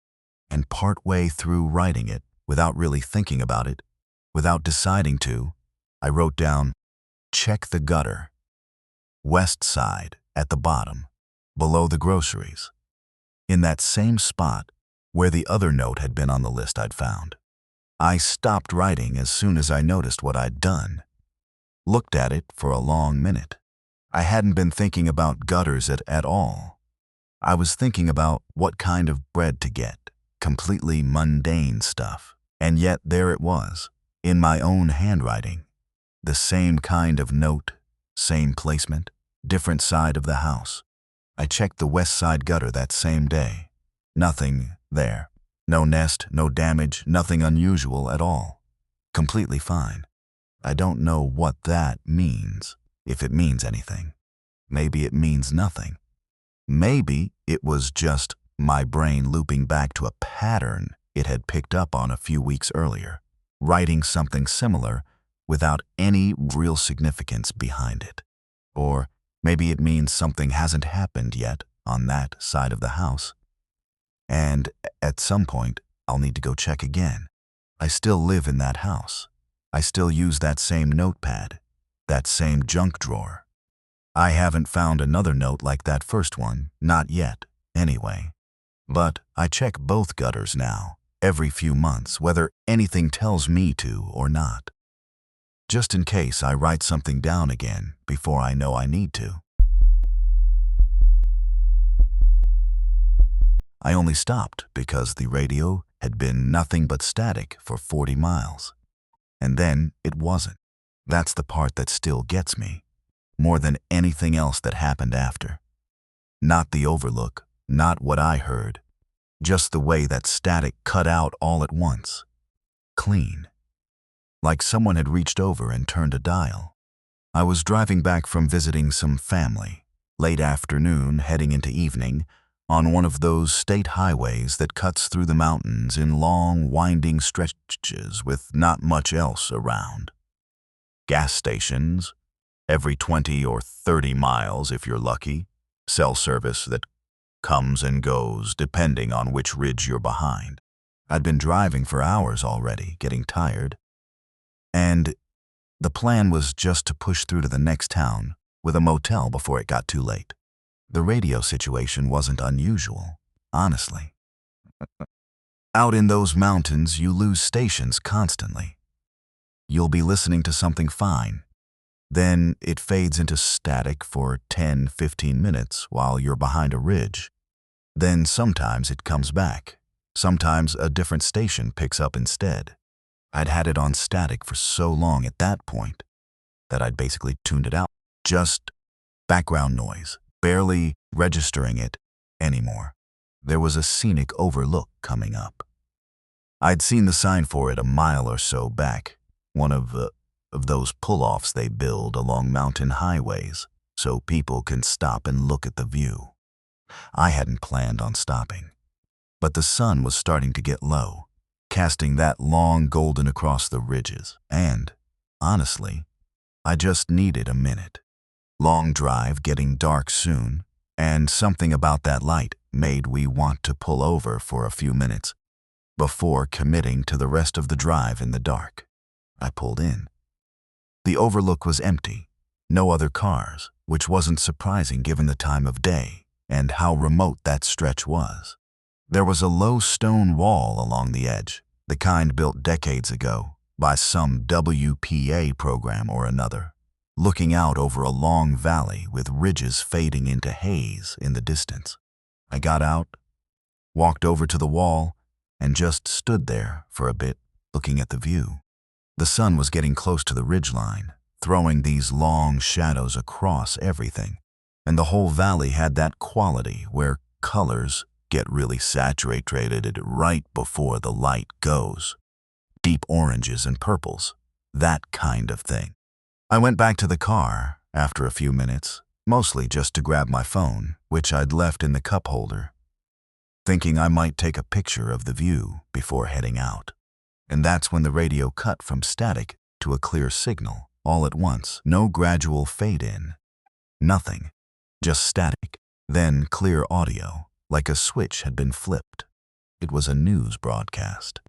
And partway through writing it, without really thinking about it, without deciding to, I wrote down, check the gutter, west side at the bottom, below the groceries, in that same spot where the other note had been on the list I'd found. I stopped writing as soon as I noticed what I'd done. Looked at it for a long minute. I hadn't been thinking about gutters at all. I was thinking about what kind of bread to get, completely mundane stuff. And yet there it was, in my own handwriting. The same kind of note, same placement, different side of the house. I checked the west side gutter that same day. Nothing there. No nest, no damage, nothing unusual at all. Completely fine. I don't know what that means, if it means anything. Maybe it means nothing. Maybe it was just my brain looping back to a pattern it had picked up on a few weeks earlier, writing something similar without any real significance behind it. Or maybe it means something hasn't happened yet on that side of the house, and at some point I'll need to go check again. I still live in that house. I still use that same notepad, that same junk drawer. I haven't found another note like that first one, not yet, anyway. But I check both gutters now, every few months, whether anything tells me to or not. Just in case I write something down again before I know I need to. I only stopped because the radio had been nothing but static for 40 miles. And then it wasn't. That's the part that still gets me, more than anything else that happened after. Not the overlook, not what I heard, just the way that static cut out all at once. Clean. Like someone had reached over and turned a dial. I was driving back from visiting some family, late afternoon heading into evening, on one of those state highways that cuts through the mountains in long, winding stretches with not much else around. Gas stations, every 20 or 30 miles if you're lucky, cell service that comes and goes depending on which ridge you're behind. I'd been driving for hours already, getting tired, and the plan was just to push through to the next town with a motel before it got too late. The radio situation wasn't unusual, honestly. Out in those mountains, you lose stations constantly. You'll be listening to something fine. Then it fades into static for 10-15 minutes while you're behind a ridge. Then sometimes it comes back. Sometimes a different station picks up instead. I'd had it on static for so long at that point that I'd basically tuned it out. Just background noise, barely registering it anymore. There was a scenic overlook coming up. I'd seen the sign for it a mile or so back, one of those pull-offs they build along mountain highways so people can stop and look at the view. I hadn't planned on stopping, but the sun was starting to get low, casting that long golden across the ridges, and, honestly, I just needed a minute. Long drive, getting dark soon, and something about that light made me want to pull over for a few minutes before committing to the rest of the drive in the dark. I pulled in. The overlook was empty, no other cars, which wasn't surprising given the time of day and how remote that stretch was. There was a low stone wall along the edge, the kind built decades ago by some WPA program or another, looking out over a long valley with ridges fading into haze in the distance. I got out, walked over to the wall, and just stood there for a bit looking at the view. The sun was getting close to the ridgeline, throwing these long shadows across everything. And the whole valley had that quality where colors get really saturated right before the light goes. Deep oranges and purples, that kind of thing. I went back to the car after a few minutes, mostly just to grab my phone, which I'd left in the cup holder, thinking I might take a picture of the view before heading out. And that's when the radio cut from static to a clear signal, all at once. No gradual fade-in. Nothing. Just static. Then clear audio, like a switch had been flipped. It was a news broadcast.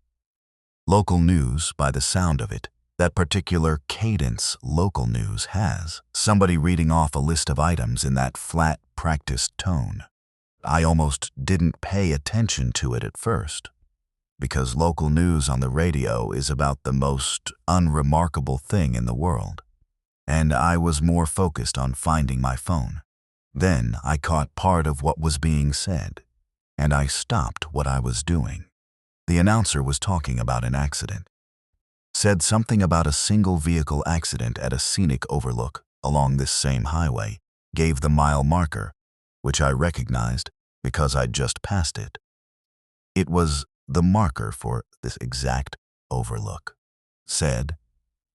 Local news, by the sound of it. That particular cadence local news has. Somebody reading off a list of items in that flat, practiced tone. I almost didn't pay attention to it at first, because local news on the radio is about the most unremarkable thing in the world, and I was more focused on finding my phone. Then I caught part of what was being said, and I stopped what I was doing. The announcer was talking about an accident. Said something about a single vehicle accident at a scenic overlook along this same highway, gave the mile marker, which I recognized because I'd just passed it. It was the marker for this exact overlook. Said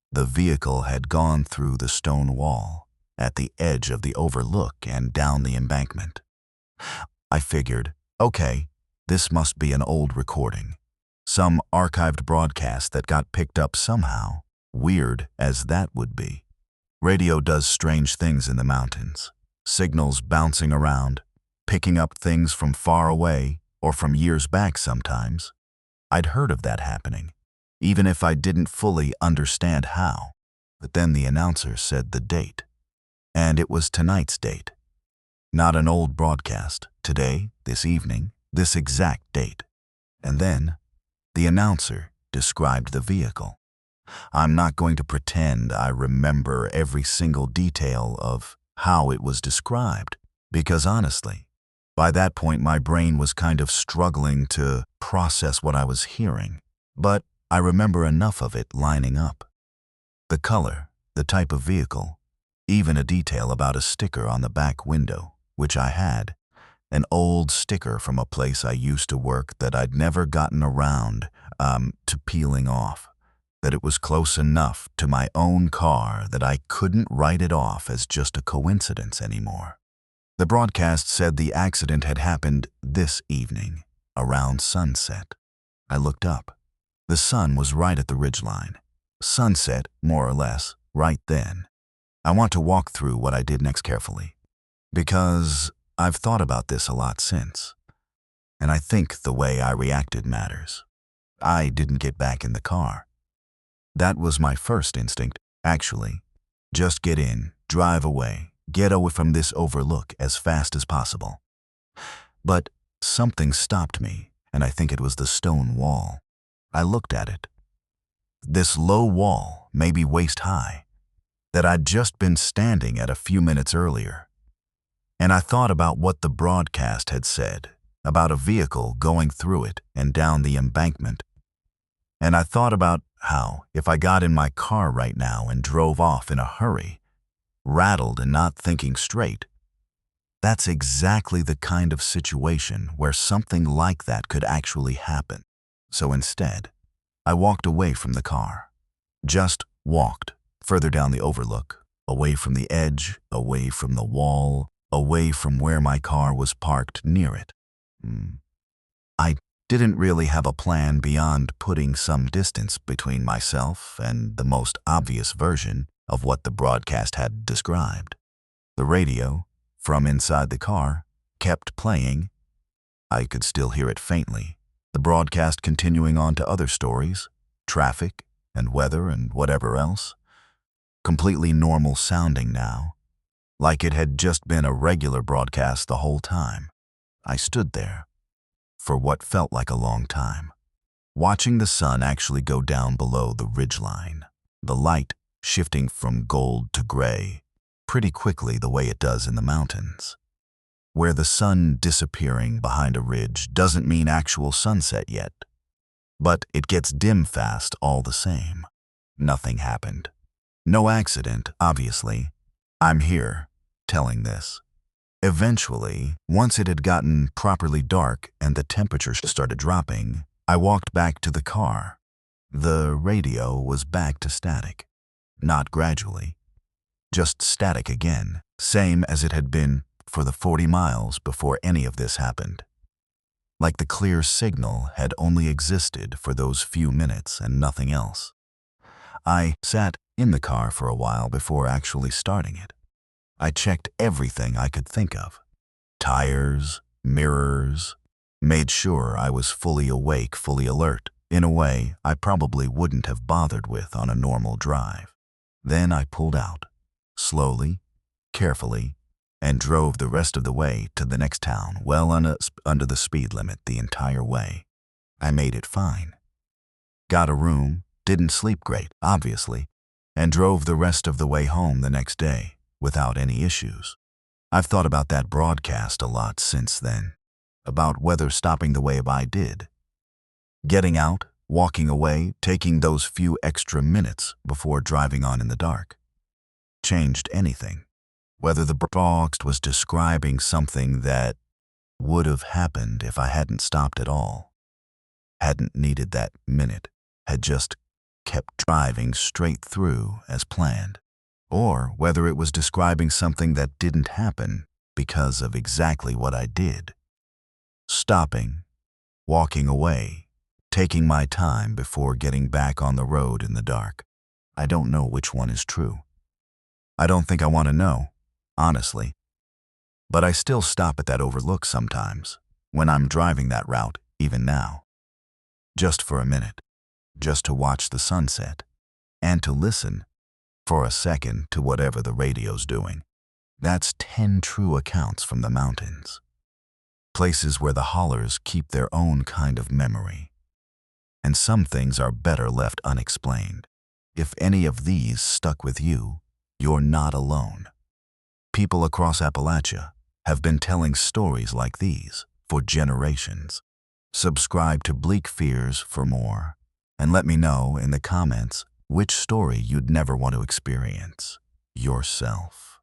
the vehicle had gone through the stone wall at the edge of the overlook and down the embankment. I figured, okay, this must be an old recording. Some archived broadcast that got picked up somehow, weird as that would be. Radio does strange things in the mountains. Signals bouncing around, picking up things from far away or from years back sometimes. I'd heard of that happening, even if I didn't fully understand how. But then the announcer said the date. And it was tonight's date. Not an old broadcast. Today, this evening, this exact date. And then the announcer described the vehicle. I'm not going to pretend I remember every single detail of how it was described, because honestly, by that point my brain was kind of struggling to process what I was hearing. But I remember enough of it lining up. The color, the type of vehicle, even a detail about a sticker on the back window, which I had. An old sticker from a place I used to work that I'd never gotten around to peeling off, that it was close enough to my own car that I couldn't write it off as just a coincidence anymore. The broadcast said the accident had happened this evening, around sunset. I looked up. The sun was right at the ridgeline. Sunset, more or less, right then. I want to walk through what I did next carefully, because I've thought about this a lot since, and I think the way I reacted matters. I didn't get back in the car. That was my first instinct, actually. Just get in, drive away, get away from this overlook as fast as possible. But something stopped me, and I think it was the stone wall. I looked at it. This low wall, maybe waist high, that I'd just been standing at a few minutes earlier. And I thought about what the broadcast had said about a vehicle going through it and down the embankment. And I thought about how, if I got in my car right now and drove off in a hurry, rattled and not thinking straight, that's exactly the kind of situation where something like that could actually happen. So instead, I walked away from the car. Just walked further down the overlook, away from the edge, away from the wall, away from where my car was parked near it. I didn't really have a plan beyond putting some distance between myself and the most obvious version of what the broadcast had described. The radio, from inside the car, kept playing. I could still hear it faintly. The broadcast continuing on to other stories, traffic and weather and whatever else. Completely normal sounding now, like it had just been a regular broadcast the whole time. I stood there for what felt like a long time, watching the sun actually go down below the ridgeline, the light shifting from gold to gray pretty quickly the way it does in the mountains, where the sun disappearing behind a ridge doesn't mean actual sunset yet, but it gets dim fast all the same. Nothing happened. No accident, obviously. I'm here, telling this. Eventually, once it had gotten properly dark and the temperature started dropping, I walked back to the car. The radio was back to static. Not gradually. Just static again, same as it had been for the 40 miles before any of this happened. Like the clear signal had only existed for those few minutes and nothing else. I sat in the car for a while before actually starting it. I checked everything I could think of. Tires, mirrors, made sure I was fully awake, fully alert, in a way I probably wouldn't have bothered with on a normal drive. Then I pulled out, slowly, carefully, and drove the rest of the way to the next town, well under the speed limit the entire way. I made it fine. Got a room, didn't sleep great, obviously, and drove the rest of the way home the next day without any issues. I've thought about that broadcast a lot since then, about whether stopping the way I did, getting out, walking away, taking those few extra minutes before driving on in the dark, changed anything. Whether the broadcast was describing something that would have happened if I hadn't stopped at all, hadn't needed that minute, had just kept driving straight through as planned, or whether it was describing something that didn't happen because of exactly what I did. Stopping, walking away, taking my time before getting back on the road in the dark. I don't know which one is true. I don't think I want to know, honestly. But I still stop at that overlook sometimes, when I'm driving that route, even now. Just for a minute, just to watch the sunset, and to listen, for a second, to whatever the radio's doing. That's 10 true accounts from the mountains. Places where the hollers keep their own kind of memory. And some things are better left unexplained. If any of these stuck with you, you're not alone. People across Appalachia have been telling stories like these for generations. Subscribe to Bleak Fears for more, and let me know in the comments which story you'd never want to experience yourself.